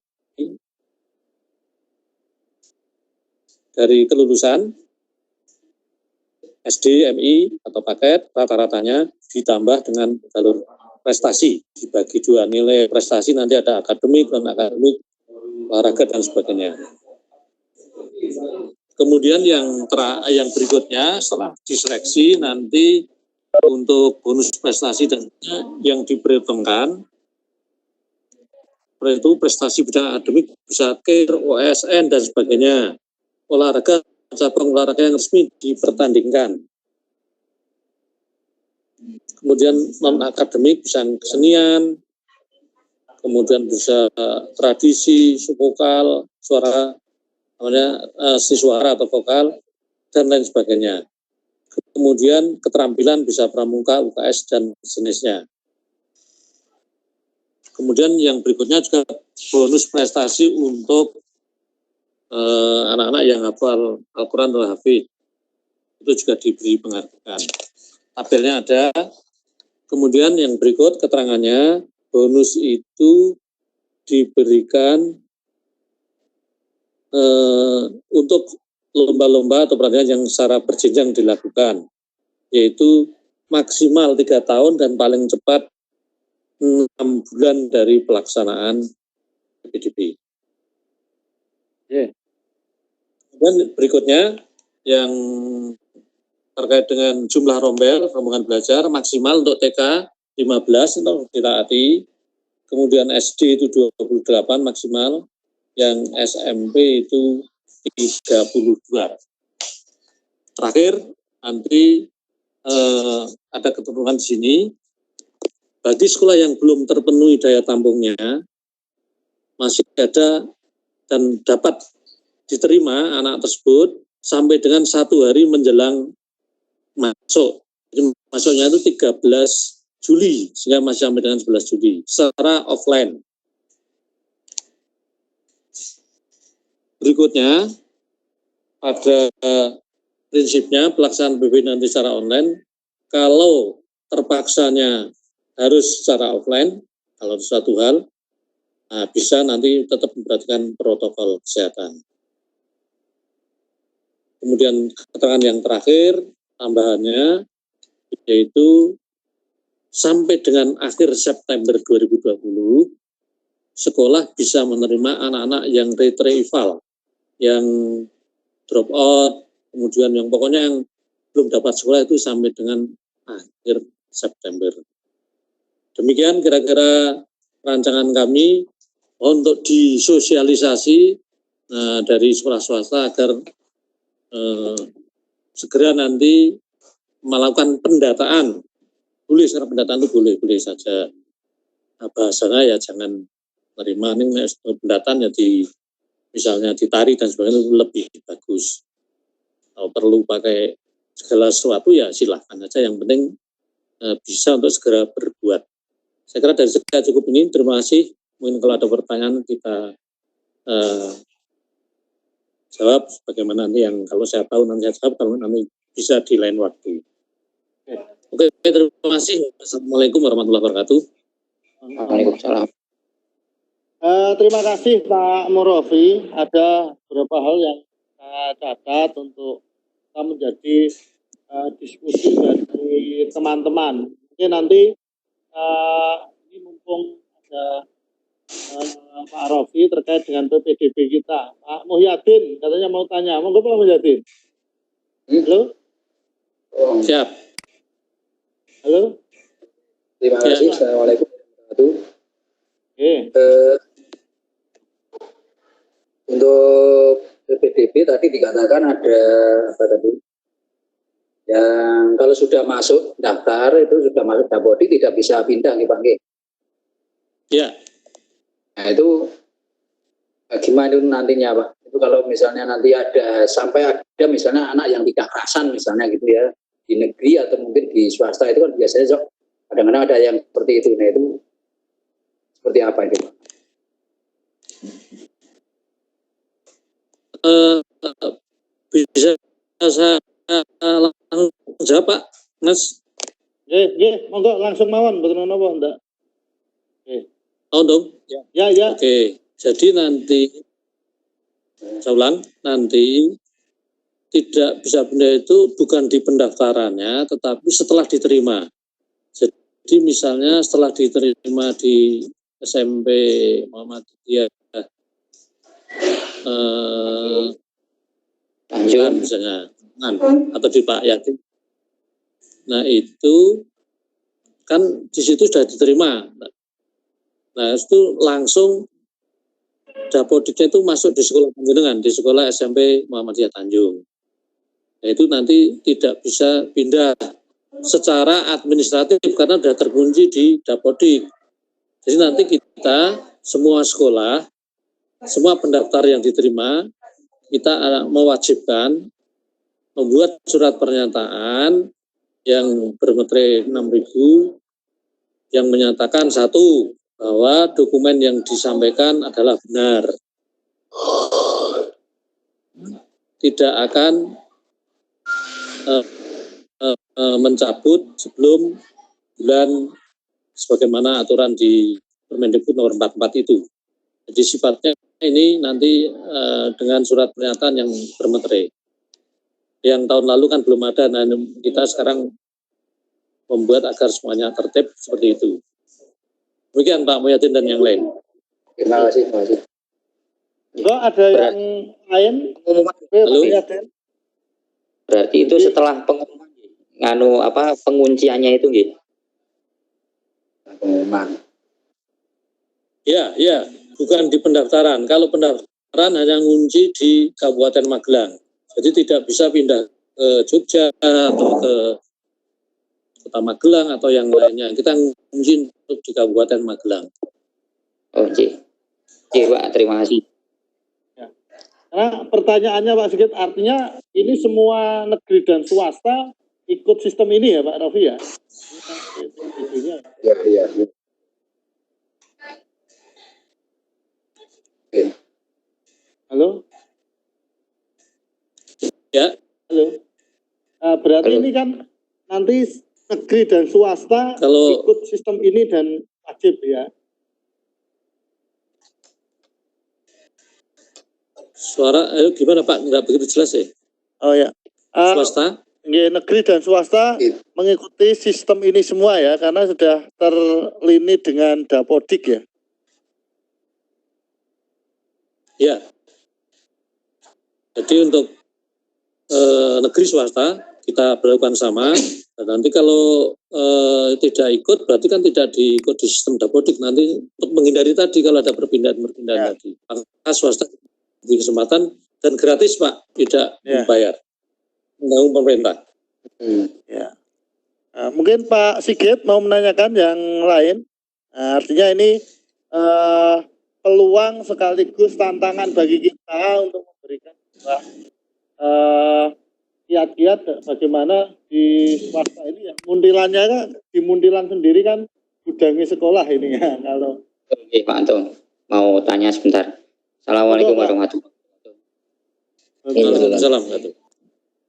dari kelulusan SD, MI, atau paket, rata-ratanya ditambah dengan jalur prestasi. Dibagi dua, nilai prestasi nanti ada akademik, non-akademik, olahraga, dan sebagainya. Kemudian yang berikutnya, setelah diseleksi, nanti untuk bonus prestasi dan yang diperhitungkan, itu prestasi bidang akademik bisa KIR, OSN, dan sebagainya. Olahraga, cabang olahraga yang resmi dipertandingkan. Kemudian non-akademik bisa kesenian, kemudian bisa tradisi, vokal, suara, si suara atau vokal, dan lain sebagainya. Kemudian keterampilan bisa pramuka, UKS, dan sejenisnya. Kemudian yang berikutnya juga bonus prestasi untuk anak-anak yang hafal Al-Quran atau Hafidz. Itu juga diberi penghargaan. Tabelnya ada. Kemudian yang berikut keterangannya, bonus itu diberikan untuk lomba-lomba atau pertandingan yang secara berjenjang dilakukan, yaitu maksimal 3 tahun dan paling cepat 6 bulan dari pelaksanaan PPDB. Dan berikutnya yang terkait dengan jumlah rombongan belajar maksimal untuk TK 15 untuk ditaati, kemudian SD itu 28 maksimal, yang SMP itu 32. Terakhir, nanti ada ketentuan di sini, bagi sekolah yang belum terpenuhi daya tampungnya, masih ada dan dapat diterima anak tersebut sampai dengan 1 hari menjelang masuk. Jadi masuknya itu 13 Juli, sehingga masih sampai dengan 11 Juli, secara offline. Berikutnya, pada prinsipnya pelaksanaan PPDB nanti secara online, kalau terpaksanya harus secara offline, kalau suatu hal, bisa nanti tetap memperhatikan protokol kesehatan. Kemudian keterangan yang terakhir, tambahannya, yaitu sampai dengan akhir September 2020, sekolah bisa menerima anak-anak yang retrieval, yang drop out, kemudian yang pokoknya yang belum dapat sekolah itu sampai dengan akhir September. Demikian kira-kira rancangan kami untuk disosialisasi dari sekolah swasta agar segera nanti melakukan pendataan. Boleh secara pendataan itu boleh saja. Bahasanya ya jangan menerima ini pendataan ya misalnya ditarik dan sebagainya itu lebih bagus. Kalau perlu pakai segala sesuatu ya silahkan saja, yang penting bisa untuk segera berbuat. Saya kira dari saya cukup ini, terima kasih. Mungkin kalau ada pertanyaan kita jawab bagaimana nanti, yang kalau saya tahu nanti saya jawab, kalau nanti bisa di lain waktu. Oke, terima kasih. Assalamualaikum warahmatullahi wabarakatuh. Waalaikumsalam. Terima kasih Pak Murafi. Ada beberapa hal yang saya catat untuk kita menjadi diskusi dari teman-teman. Mungkin nanti ini mumpung ada Pak Rofi terkait dengan PPDB kita. Pak Muhyadin katanya mau tanya. Monggo Pak Muhyadin. Halo? Siap. Halo? Terima kasih. Assalamualaikum warahmatullahi wabarakatuh. Untuk PPDB tadi dikatakan ada apa tadi? Yang kalau sudah masuk daftar itu sudah masuk Dapodik tidak bisa pindah nih Pak Nggih. Ya. Nah itu gimana itu nantinya Pak? Itu kalau misalnya nanti ada sampai ada misalnya anak yang tidak kerasan misalnya gitu ya di negeri atau mungkin di swasta itu kan biasanya kadang-kadang ada yang seperti itu. Nah itu seperti apa itu Pak? Bisa saya langsung jawab Pak Mas? Monggo langsung mawon, betul napa ndak? Oh dong. Ya. Oke, jadi nanti saya ulang, nanti tidak bisa pindah itu bukan di pendaftarannya, tetapi setelah diterima. Jadi misalnya setelah diterima di SMP Muhammadiyah Tanjung misalnya, atau di Pak Yakin. Nah itu kan di situ sudah diterima. Nah itu langsung Dapodiknya itu masuk di sekolah panjenengan, di sekolah SMP Muhammadiyah Tanjung. Nah itu nanti tidak bisa pindah secara administratif karena sudah terkunci di Dapodik. Jadi nanti kita semua sekolah, semua pendaftar yang diterima, kita mewajibkan membuat surat pernyataan yang bermeterai 6.000 yang menyatakan satu, bahwa dokumen yang disampaikan adalah benar. Tidak akan mencabut sebelum bulan sebagaimana aturan di Permendikbud nomor 44 itu. Jadi sifatnya ini nanti dengan surat pernyataan yang bermeterai. Yang tahun lalu kan belum ada, nah kita sekarang membuat agar semuanya tertib seperti itu. Demikian Pak Muhyadin dan yang lain. Terima kasih. Enggak ada yang lain? Halo? Berarti itu setelah pengumuman pengunciannya itu nggih. Pengumuman. Ya, bukan di pendaftaran. Kalau pendaftaran hanya ngunci di Kabupaten Magelang. Jadi tidak bisa pindah ke Jogja atau ke Kota Magelang atau yang lainnya. Kita ngunci untuk di Kabupaten Magelang. Oke, Pak, terima kasih. Ya. Karena pertanyaannya Pak Sigit, artinya ini semua negeri dan swasta ikut sistem ini ya Pak Rofi ya? Iya. Halo? Ya. Halo? Berarti ini kan nanti negeri dan swasta ikut sistem ini dan wajib ya? Suara, gimana Pak? Nggak begitu jelas ya? Oh ya. Swasta? Negeri dan swasta mengikuti sistem ini semua ya, karena sudah terlini dengan Dapodik ya? Ya. Jadi untuk negeri swasta kita berlakukan sama. Dan nanti kalau tidak ikut, berarti kan tidak diikut di sistem Dapodik. Nanti untuk menghindari tadi kalau ada perpindahan tadi. Maka swasta di kesempatan dan gratis Pak, tidak membayar. Menanggung pemerintah. Ya. Mungkin Pak Sigit mau menanyakan yang lain. Artinya ini peluang sekaligus tantangan bagi kita untuk memberikan kiat-kiat bagaimana di swasta ini ya. Muntilannya kan di Muntilan sendiri kan gudangnya sekolah ini ya. Kalau Oke Pak Anto, mau tanya sebentar. Assalamualaikum warahmatullahi wabarakatuh. Waalaikumsalam.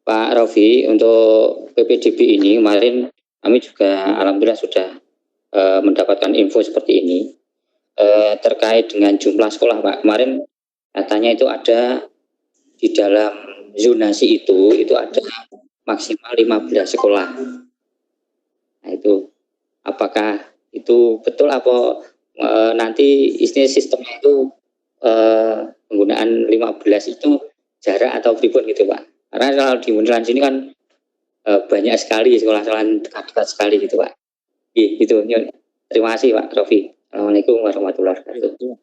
Pak Rofi, untuk PPDB ini kemarin kami juga alhamdulillah sudah mendapatkan info seperti ini. Terkait dengan jumlah sekolah, Pak, kemarin katanya itu ada di dalam zonasi itu ada maksimal 15 sekolah. Nah itu apakah itu betul apa nanti istilah sistemnya itu penggunaan 15 itu jarak atau pribun gitu, Pak? Karena kalau di Wonderland sini kan banyak sekali sekolah-sekolah dekat-dekat sekali gitu, Pak. Gitu. Terima kasih Pak Rofi. Assalamualaikum warahmatullahi wabarakatuh.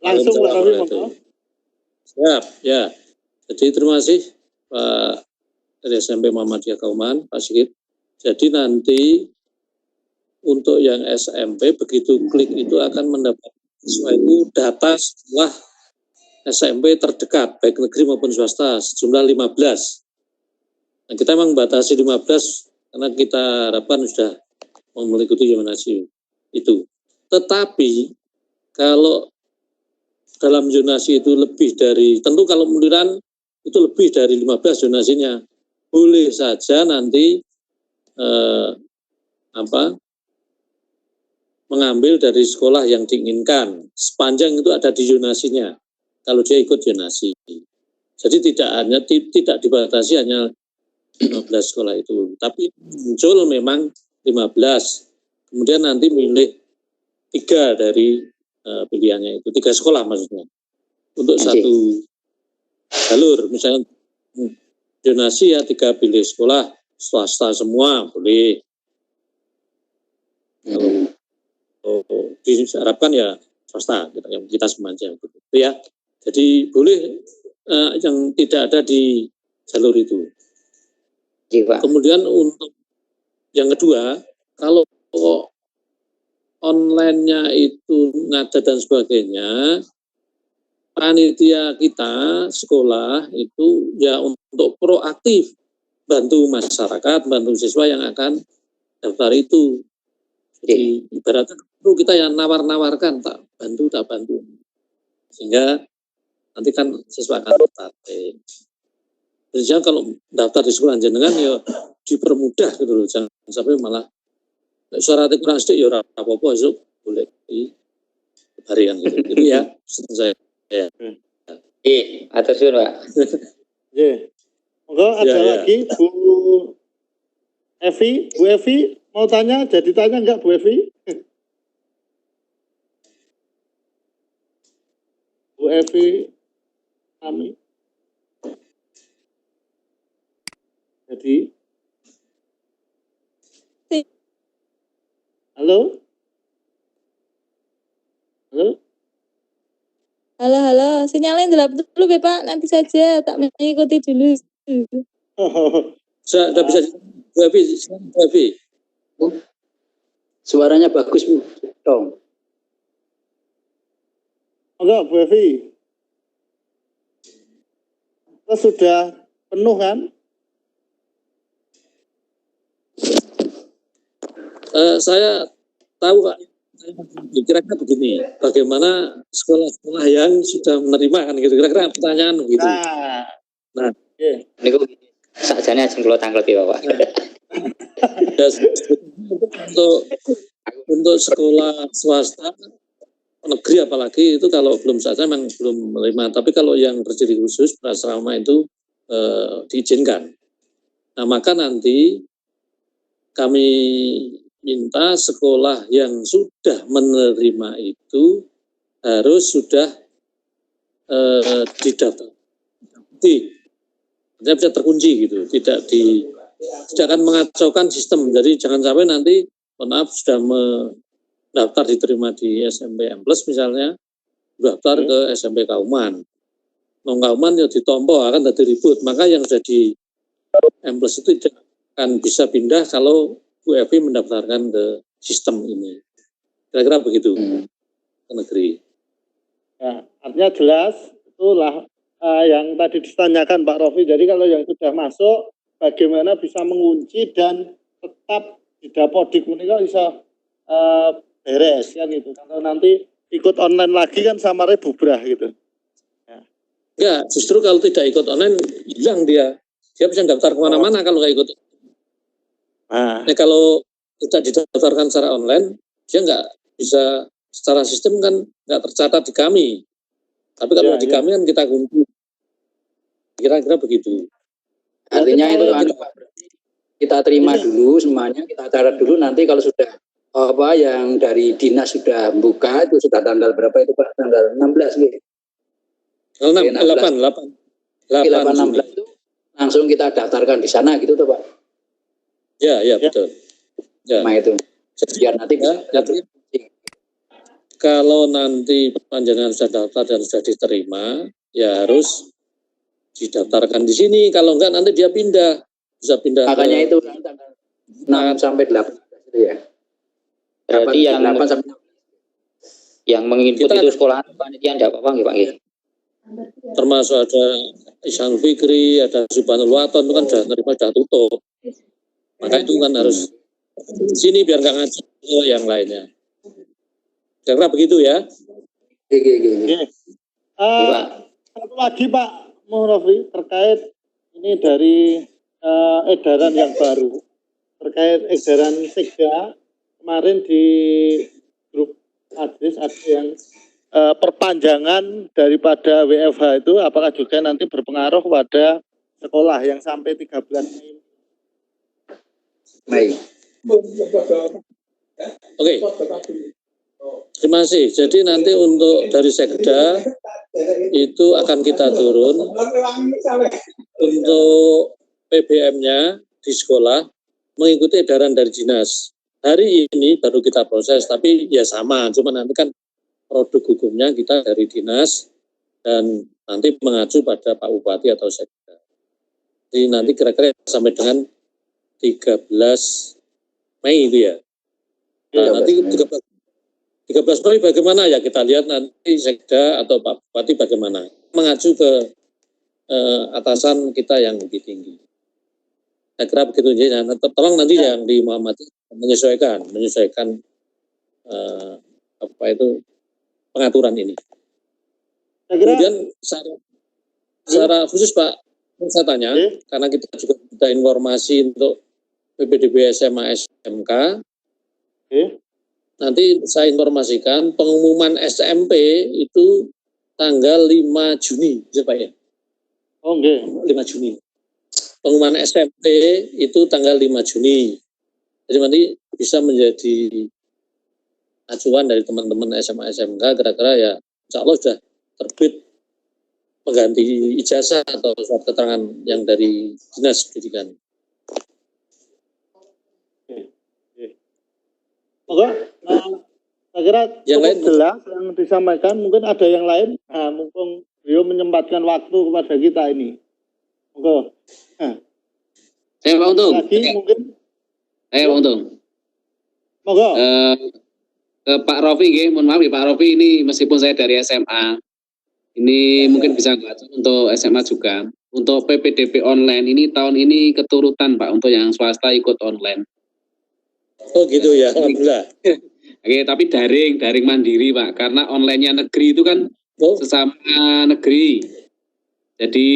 Langsung Pak Rofi, siap ya. Jadi terima kasih Pak dari SMP Muhammadiyah Kauman, Pak Sigit. Jadi nanti untuk yang SMP begitu klik itu akan mendapat sesuatu data setelah SMP terdekat baik negeri maupun swasta sejumlah 15. Nah, kita memang batasi 15 karena kita harapkan sudah mengikuti zonasi itu. Tetapi kalau dalam zonasi itu lebih dari, tentu kalau Wonderland itu lebih dari 15 zonasinya, boleh saja nanti mengambil dari sekolah yang diinginkan sepanjang itu ada di zonasinya. Kalau dia ikut zonasi, jadi tidak dibatasi hanya 15 sekolah itu, tapi muncul memang 15. Kemudian nanti milih 3 dari pilihannya itu, 3 sekolah maksudnya untuk satu jalur. Misalnya zonasi ya 3 pilih sekolah swasta semua boleh. Kalau diharapkan ya swasta kita semanja gitu ya. Jadi boleh yang tidak ada di jalur itu. Kemudian untuk yang kedua, kalau online-nya itu ngadat dan sebagainya, panitia kita sekolah itu ya untuk proaktif bantu masyarakat, bantu siswa yang akan daftar itu. Jadi ibaratnya perlu kita yang nawar-nawarkan, tak bantu, sehingga nanti kan siswa akan tertarik. Jadi kalau daftar di sekolah jenengan ya dipermudah gitu loh, jangan sampai malah syaratnya kurang sedikit ya apa-apa esok boleh harian gitu. Jadi ya saya ya. Atur suwun, Pak. Monggo ada lagi Bu Evi mau tanya, jadi tanya enggak Bu Evi? Bu Evi kami. Jadi Halo? Halo, sinyalnya gelap dulu Pak, nanti saja tak mengikuti dulu. Sudah bisa Bu Evi. Suaranya bagus Bu. Dong. Enggak Bu Evi. Kita sudah penuh kan? Saya tahu Pak, kira-kira begini, bagaimana sekolah-sekolah yang sudah menerima kan gitu, kira-kira pertanyaan gitu. Nah, ini sajane ajeng kula tanglepi Bapak. Untuk sekolah swasta negeri apalagi itu kalau belum saja memang belum menerima, tapi kalau yang berdiri khusus berasrama itu diizinkan. Nah, maka nanti kami minta sekolah yang sudah menerima itu harus sudah didaftar. Artinya bisa terkunci gitu, tidak akan mengacaukan sistem. Jadi jangan sampai nanti, maaf sudah mendaftar diterima di SMP M+ misalnya, daftar ke SMP Kauman. Kauman ya ditompo akan jadi ribut. Maka yang sudah di M+ itu tidak akan bisa pindah kalau Bu Evi mendaftarkan ke sistem ini. Kira-kira begitu ke negeri. Ya, artinya jelas itulah yang tadi ditanyakan Pak Rofi. Jadi kalau yang sudah masuk, bagaimana bisa mengunci dan tetap di Dapodik ini kan bisa beres kan gitu. Kalau nanti ikut online lagi kan samarnya bubrah gitu. Ya, justru kalau tidak ikut online hilang dia. Dia bisa daftar kemana-mana kalau nggak ikut. Nah, kalau kita didaftarkan secara online, dia nggak bisa secara sistem kan nggak tercatat di kami. Tapi kalau di kami kan kita kunci. Kira-kira begitu. Artinya itu kita terima dulu semuanya, kita catat dulu, nanti kalau sudah yang dari dinas sudah buka, itu sudah tanggal berapa itu Pak? Tanggal 16 gitu. 8 16 itu langsung kita daftarkan di sana gitu tuh Pak. Ya betul. Ya. Nah itu. Biar nanti bisa kalau nanti panjenengan sudah daftar dan sudah diterima, ya harus didaftarkan di sini. Kalau enggak nanti dia bisa pindah. Makanya itu 6 sampai 8 gitu ya. Berarti yang menginput itu sekolah panitia enggak apa-apa nggih Pak nggih. Termasuk ada Ihsan Fikri, ada Subhanul Waton, itu kan sudah tutup. Maka itu kan harus di sini biar nggak ngaji ke yang lainnya. Kira-kira begitu ya. Satu lagi Pak Muhrofi terkait ini dari edaran yang baru terkait edaran Sekda kemarin di grup Adris ada yang perpanjangan daripada WFH itu apakah juga nanti berpengaruh pada sekolah yang sampai 13 Mei. Oke. Terima kasih. Jadi nanti untuk dari Sekda itu akan kita turun untuk PBM-nya di sekolah mengikuti edaran dari dinas. Hari ini baru kita proses, tapi ya sama, cuma nanti kan produk hukumnya kita dari dinas dan nanti mengacu pada Pak Bupati atau Sekda. Jadi nanti kira-kira sampai dengan 13 Mei itu ya. Nah, nanti 13 Mei bagaimana ya kita lihat nanti Sekda atau Pak Bupati bagaimana mengacu ke atasan kita yang lebih tinggi. Saya kira begitu ya. Tolong nanti yang di Muhammadiyah menyesuaikan pengaturan ini. Kemudian secara khusus Pak, saya tanya karena kita juga ada informasi untuk PPDB SMA SMK. Nanti saya informasikan pengumuman SMP itu tanggal 5 Juni, bisa Pak ya? Oh, okay. 5 Juni. Pengumuman SMP itu tanggal 5 Juni. Jadi nanti bisa menjadi acuan dari teman-teman SMA SMK kira-kira ya insya Allah sudah terbit pengganti ijazah atau surat keterangan yang dari dinas pendidikan. Oke, saya kira cukup jelas yang disampaikan. Mungkin ada yang lain. Nah, mumpung beliau menyempatkan waktu kepada kita ini. Oke. Saya Pak Untung. Lagi mungkin. Pak Untung. Monggo. Ke Pak Rofi, mohon maaf ya Pak Rofi, ini meskipun saya dari SMA, ini mungkin bisa untuk SMA juga. Untuk PPDB online ini tahun ini keturutan Pak untuk yang swasta ikut online. Oh gitu ya, alhamdulillah. Oke, tapi daring mandiri Pak, karena online-nya negeri itu kan sesama negeri. Jadi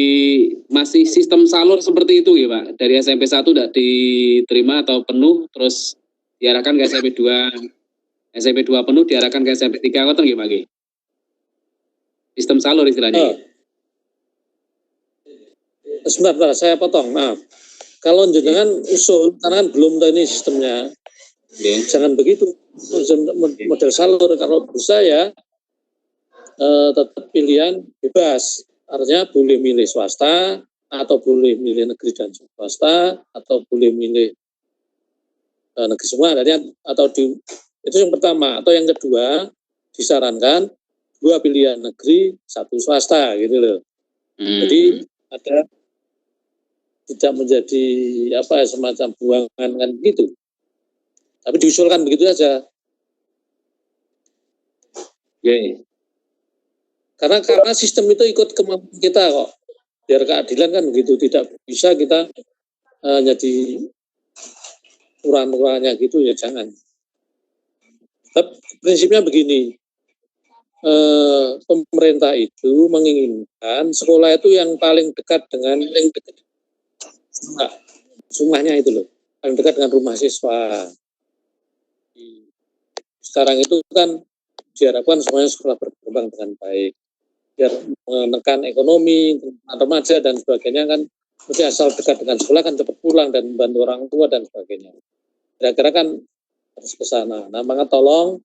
masih sistem salur seperti itu ya Pak. Dari SMP 1 tidak diterima atau penuh, terus diarahkan ke SMP 2. SMP 2 penuh diarahkan ke SMP 3, ngoten nggih Pak? Sistem salur istilahnya. Sebentar, saya potong, maaf. Kalau jenengan usul, karena kan belum tahu ini sistemnya, jangan begitu. Model salur, kalau bisa ya tetap pilihan bebas. Artinya boleh milih swasta, atau boleh milih negeri dan swasta, atau boleh milih negeri semua, atau itu yang pertama. Atau yang kedua, disarankan 2 pilihan negeri, 1 swasta, gitu loh. Jadi ada tidak menjadi semacam buangan kan gitu. Tapi diusulkan begitu saja. Karena sistem itu ikut kemampuan kita kok. Biar keadilan kan begitu, tidak bisa kita jadi kurang-kurangnya gitu ya, jangan. Tapi prinsipnya begini, pemerintah itu menginginkan sekolah itu yang paling dekat dengan jumlahnya itu loh. paling dekat dengan rumah siswa. Sekarang itu kan diharapkan semuanya sekolah berkembang dengan baik, biar menekan ekonomi, remaja dan sebagainya kan, mesti asal dekat dengan sekolah kan cepat pulang dan membantu orang tua dan sebagainya. Kira-kira kan harus ke sana. Nah, maka tolong,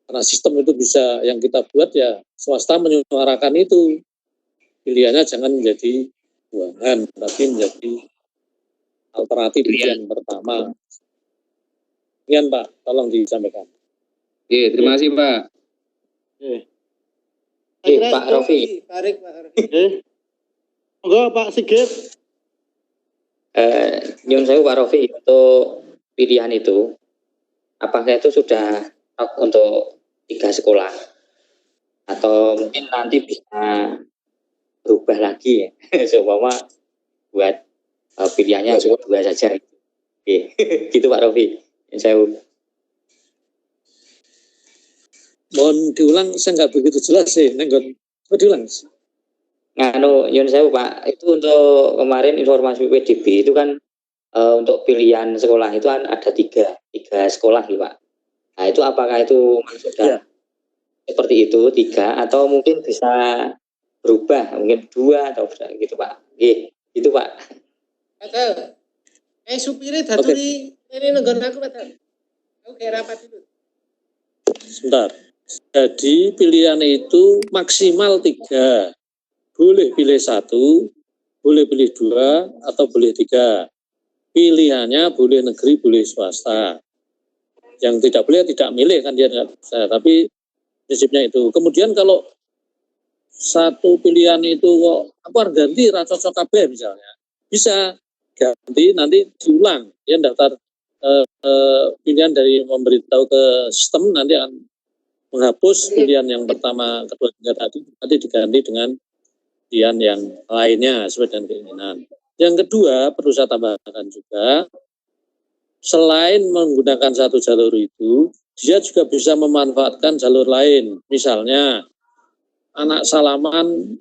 karena sistem itu bisa yang kita buat ya swasta menyuarakan itu. Pilihannya jangan menjadi buangan, tapi menjadi alternatif pilihan pertama. Sekian Pak, tolong disampaikan. Oke, terima kasih Pak. Pak Rofi. Enggak Pak Sigit. Nyun sewu Pak Rofi, untuk pilihan itu, apakah itu sudah untuk 3 sekolah? Atau mungkin nanti bisa berubah lagi ya, seumpama buat pilihannya cuma 2 saja. Oke, gitu Pak Rofi. Nyun sewu. Mohon diulang, saya nggak begitu jelas sih. Nenggon, diulang. Nyun sewu Pak, itu untuk kemarin informasi PDB itu kan untuk pilihan sekolah itu kan ada 3 sekolah nih Pak. Nah itu apakah itu sudah seperti itu 3 atau mungkin bisa berubah mungkin 2 atau gitu Pak? Gitu Pak. Supirnya daturi ini nenggon aku Pak. Aku kayak rapat itu. Sebentar. Jadi pilihan itu maksimal 3. Boleh pilih 1, boleh pilih 2, atau boleh 3. Pilihannya boleh negeri, boleh swasta. Yang tidak boleh tidak milih kan dia nggak bisa. Tapi prinsipnya itu. Kemudian kalau satu pilihan itu kok aku harus ganti cocok kabeh misalnya, bisa ganti nanti diulang. Dia daftar pilihan dari memberitahu ke sistem nanti akan menghapus pilihan yang pertama, kedua, ketiga tadi, nanti diganti dengan pilihan yang lainnya sesuai dengan keinginan. Yang kedua perlu saya tambahkan juga, selain menggunakan satu jalur itu, dia juga bisa memanfaatkan jalur lain. Misalnya anak Salaman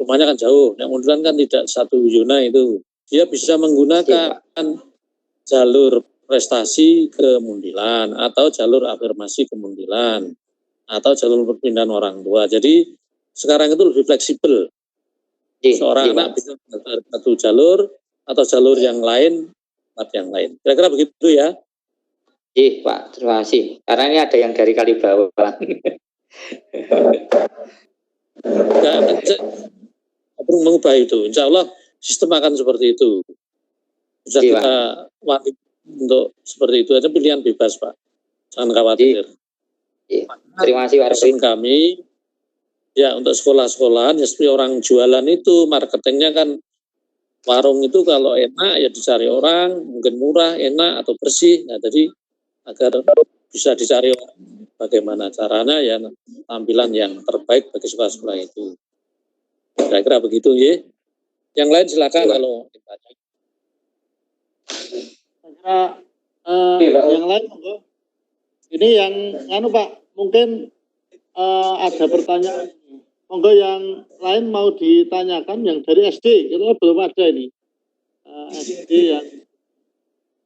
rumahnya kan jauh, yang kemudian kan tidak satu zona itu, dia bisa menggunakan jalur prestasi ke Mundilan atau jalur afirmasi ke Mundilan atau jalur perpindahan orang tua. Jadi sekarang itu lebih fleksibel. Seorang anak bisa satu jalur atau jalur yang lain, tempat yang lain. Kira-kira begitu ya? Iya Pak, terima kasih. Karena ini ada yang dari Kalibawang. Perlu mengubah itu. Insya Allah sistem akan seperti itu. Bisa kita wajib untuk seperti itu aja, pilihan bebas Pak. Jangan khawatir. Terima kasih Pak Pesan kami ya untuk sekolah-sekolahan ya seperti orang jualan itu, marketingnya kan warung itu kalau enak ya dicari orang, mungkin murah, enak atau bersih. Nah, jadi agar bisa dicari orang bagaimana caranya ya tampilan yang terbaik bagi sekolah-sekolah itu. Kira-kira begitu ya. Yang lain silakan kalau ditanya. Yang lain ini yang Pak mungkin ada pertanyaan, monggo yang lain mau ditanyakan yang dari SD, kita belum ada ini SD yang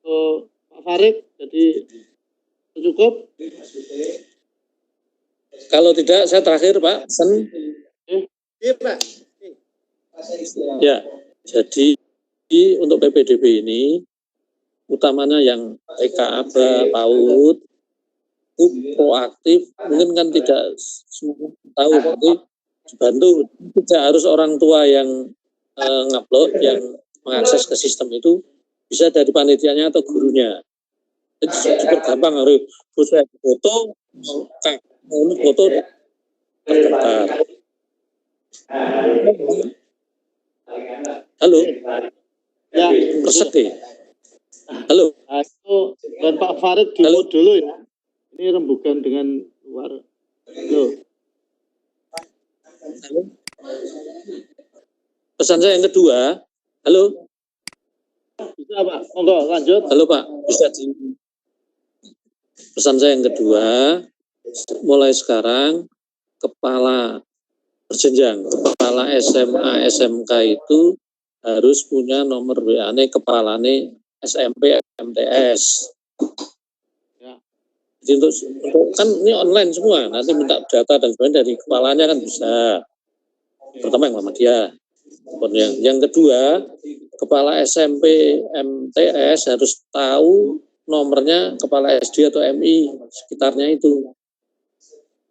Pak Farid, jadi cukup. Kalau tidak saya terakhir Pak. Iya Pak. Ya, jadi untuk PPDB ini utamanya yang TK, ABA, PAUD itu proaktif, mungkin kan tidak semua tahu, tapi dibantu. Tidak harus orang tua yang ngupload, yang mengakses ke sistem itu, bisa dari panitianya atau gurunya. Jadi super gampang, harus foto, foto terdaftar. Halo. Ya, persegi. Halo. Itu dan Pak Farid di dulu ya. Ini rembukan dengan luar. Halo. Pesan saya yang kedua. Halo. Bisa Pak, monggo lanjut. Halo Pak, bisa pesan saya yang kedua, mulai sekarang kepala berjenjang, kepala SMA, SMK itu harus punya nomor WA-nya kepalane SMP MTS. Ya. Jadi untuk kan ini online semua, nanti minta data dan sebagainya dari kepalanya kan bisa. Pertama yang Muhammadiyah. Yang kedua, kepala SMP MTS harus tahu nomornya kepala SD atau MI sekitarnya itu.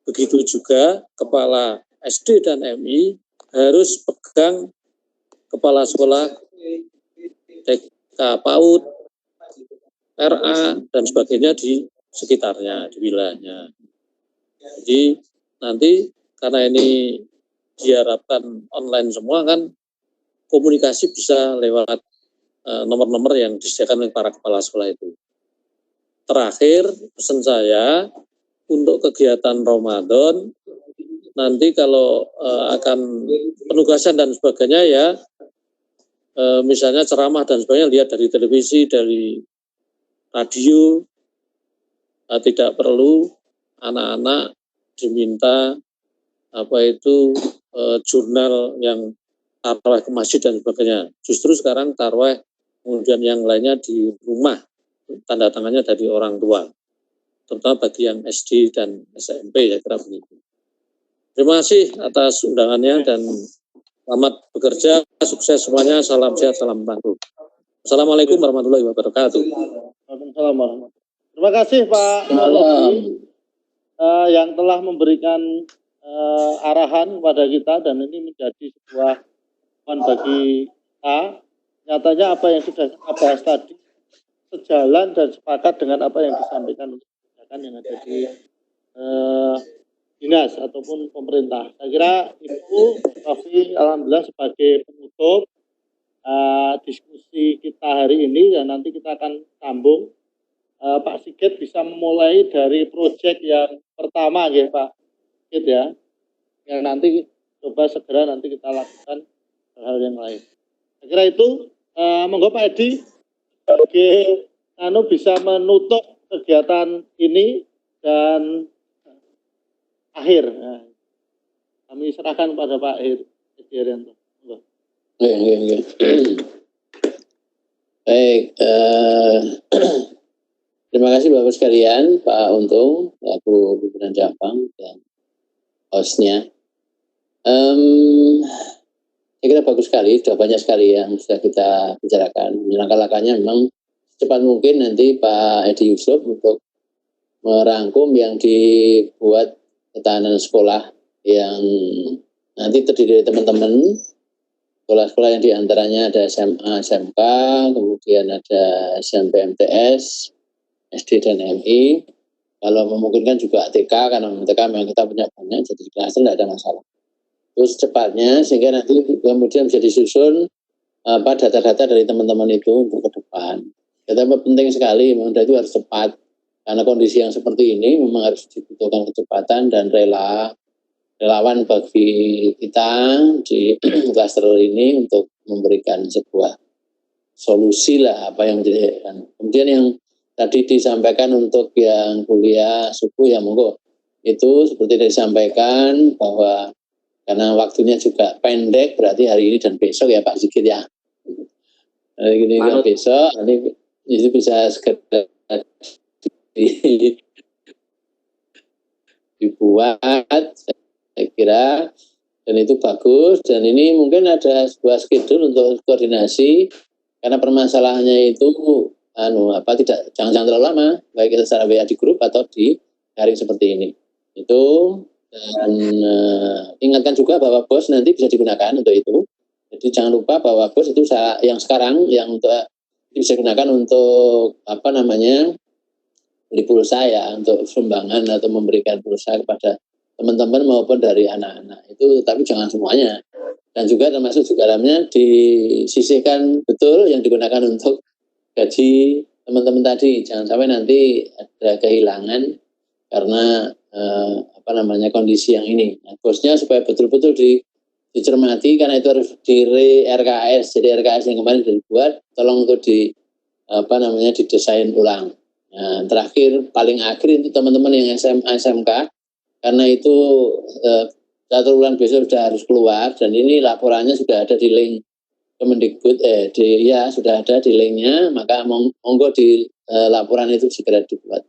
Begitu juga kepala SD dan MI harus pegang kepala sekolah TK PAUD, RA, dan sebagainya di sekitarnya, di wilayahnya. Jadi nanti karena ini diharapkan online semua kan, komunikasi bisa lewat nomor-nomor yang disediakan oleh para kepala sekolah itu. Terakhir, pesan saya untuk kegiatan Ramadan, nanti kalau akan penugasan dan sebagainya ya, misalnya ceramah dan sebagainya, lihat dari televisi, dari radio, tidak perlu anak-anak diminta jurnal yang tarawih ke masjid dan sebagainya. Justru sekarang tarawih kemudian yang lainnya di rumah, tanda tangannya dari orang tua, terutama bagi yang SD dan SMP, ya kira begitu. Terima kasih atas undangannya dan selamat bekerja, sukses semuanya, salam sehat, salam bantu. Assalamualaikum warahmatullahi wabarakatuh. Waalaikumsalam warahmatullahi wabarakatuh. Terima kasih Pak Robi yang telah memberikan arahan kepada kita, dan ini menjadi sebuah bagi kita. Nyatanya apa yang sudah kita bahas tadi sejalan dan sepakat dengan apa yang disampaikan untuk kebijakan yang ada di dinas ataupun pemerintah. Saya kira itu Rofi, alhamdulillah sebagai penutup diskusi kita hari ini, dan nanti kita akan sambung. Pak Sigit bisa memulai dari proyek yang pertama ya Pak Sigit ya, yang nanti coba segera nanti kita lakukan hal yang lain. Saya kira itu, monggo Pak Edi sebagai bisa menutup kegiatan ini dan akhir. Nah, kami serahkan kepada Pak Edi Arianto. Baik, terima kasih Bapak sekalian, Pak Untung, aku pimpinan cabang dan hostnya. Saya kira bagus sekali, sudah banyak sekali yang sudah kita bicarakan. Langkah-langkahnya memang secepat mungkin nanti Pak Edi Yusuf untuk merangkum yang dibuat ketahanan sekolah yang nanti terdiri dari teman-teman sekolah-sekolah yang diantaranya ada SMA, SMK, kemudian ada SMP MTS, SD dan MI. Kalau memungkinkan juga TK, karena TK memang kita punya banyak, jadi kelas tidak ada masalah. Terus cepatnya sehingga nanti kemudian bisa disusun data-data dari teman-teman itu untuk ke depan. Tetapi penting sekali, memang itu harus cepat. Karena kondisi yang seperti ini memang harus dibutuhkan kecepatan dan relawan bagi kita di klaster ini untuk memberikan sebuah solusi lah apa yang menjadi. Kemudian yang tadi disampaikan untuk yang kuliah subuh ya monggo, itu seperti disampaikan bahwa karena waktunya juga pendek, berarti hari ini dan besok ya Pak Sigit ya. Hari ini dan besok, nanti itu bisa segera dibuat, saya kira, dan itu bagus. Dan ini mungkin ada sebuah schedule untuk koordinasi, karena permasalahannya itu jangan terlalu lama, baik itu secara WA di grup atau di daring seperti ini. Itu. Dan ingatkan juga bahwa BOS nanti bisa digunakan untuk itu. Jadi jangan lupa bahwa BOS itu yang sekarang yang untuk bisa digunakan untuk beli pulsa ya, untuk sumbangan atau memberikan pulsa kepada teman-teman maupun dari anak-anak itu, tapi jangan semuanya. Dan juga termasuk juga dalamnya disisihkan betul yang digunakan untuk gaji teman-teman tadi. Jangan sampai nanti ada kehilangan karena kondisi yang ini. Nah, bosnya supaya betul-betul dicermati, karena itu harus di RKS. Jadi RKS yang kemarin dibuat, tolong untuk didesain ulang. Nah, terakhir paling akhir itu teman-teman yang SMA SMK, karena itu 1 bulan besok sudah harus keluar, dan ini laporannya sudah ada di link Kemendikbud sudah ada di linknya, maka monggo di laporan itu segera dibuat.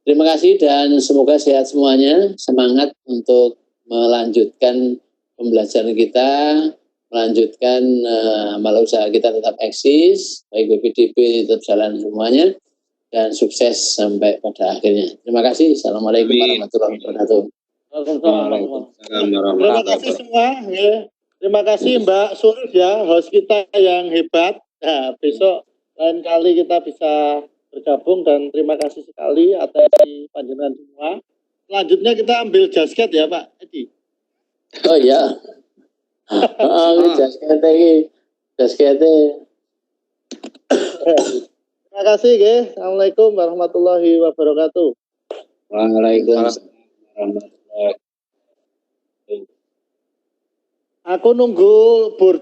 Terima kasih dan semoga sehat semuanya, semangat untuk melanjutkan pembelajaran kita, melanjutkan amal usaha kita tetap eksis, baik BPDB tetap jalan semuanya, dan sukses sampai pada akhirnya. Terima kasih. Assalamualaikum warahmatullahi wabarakatuh. Terima kasih semua. Ya. Terima kasih Mbak Surif ya, host kita yang hebat. Nah, besok lain kali kita bisa bergabung dan terima kasih sekali atas panjenengan semua. Selanjutnya kita ambil jasket ya Pak Edi. Oh iya. Jasket. Terima kasih ya. Assalamualaikum warahmatullahi wabarakatuh. Waalaikumsalam. Aku nunggu Burjo.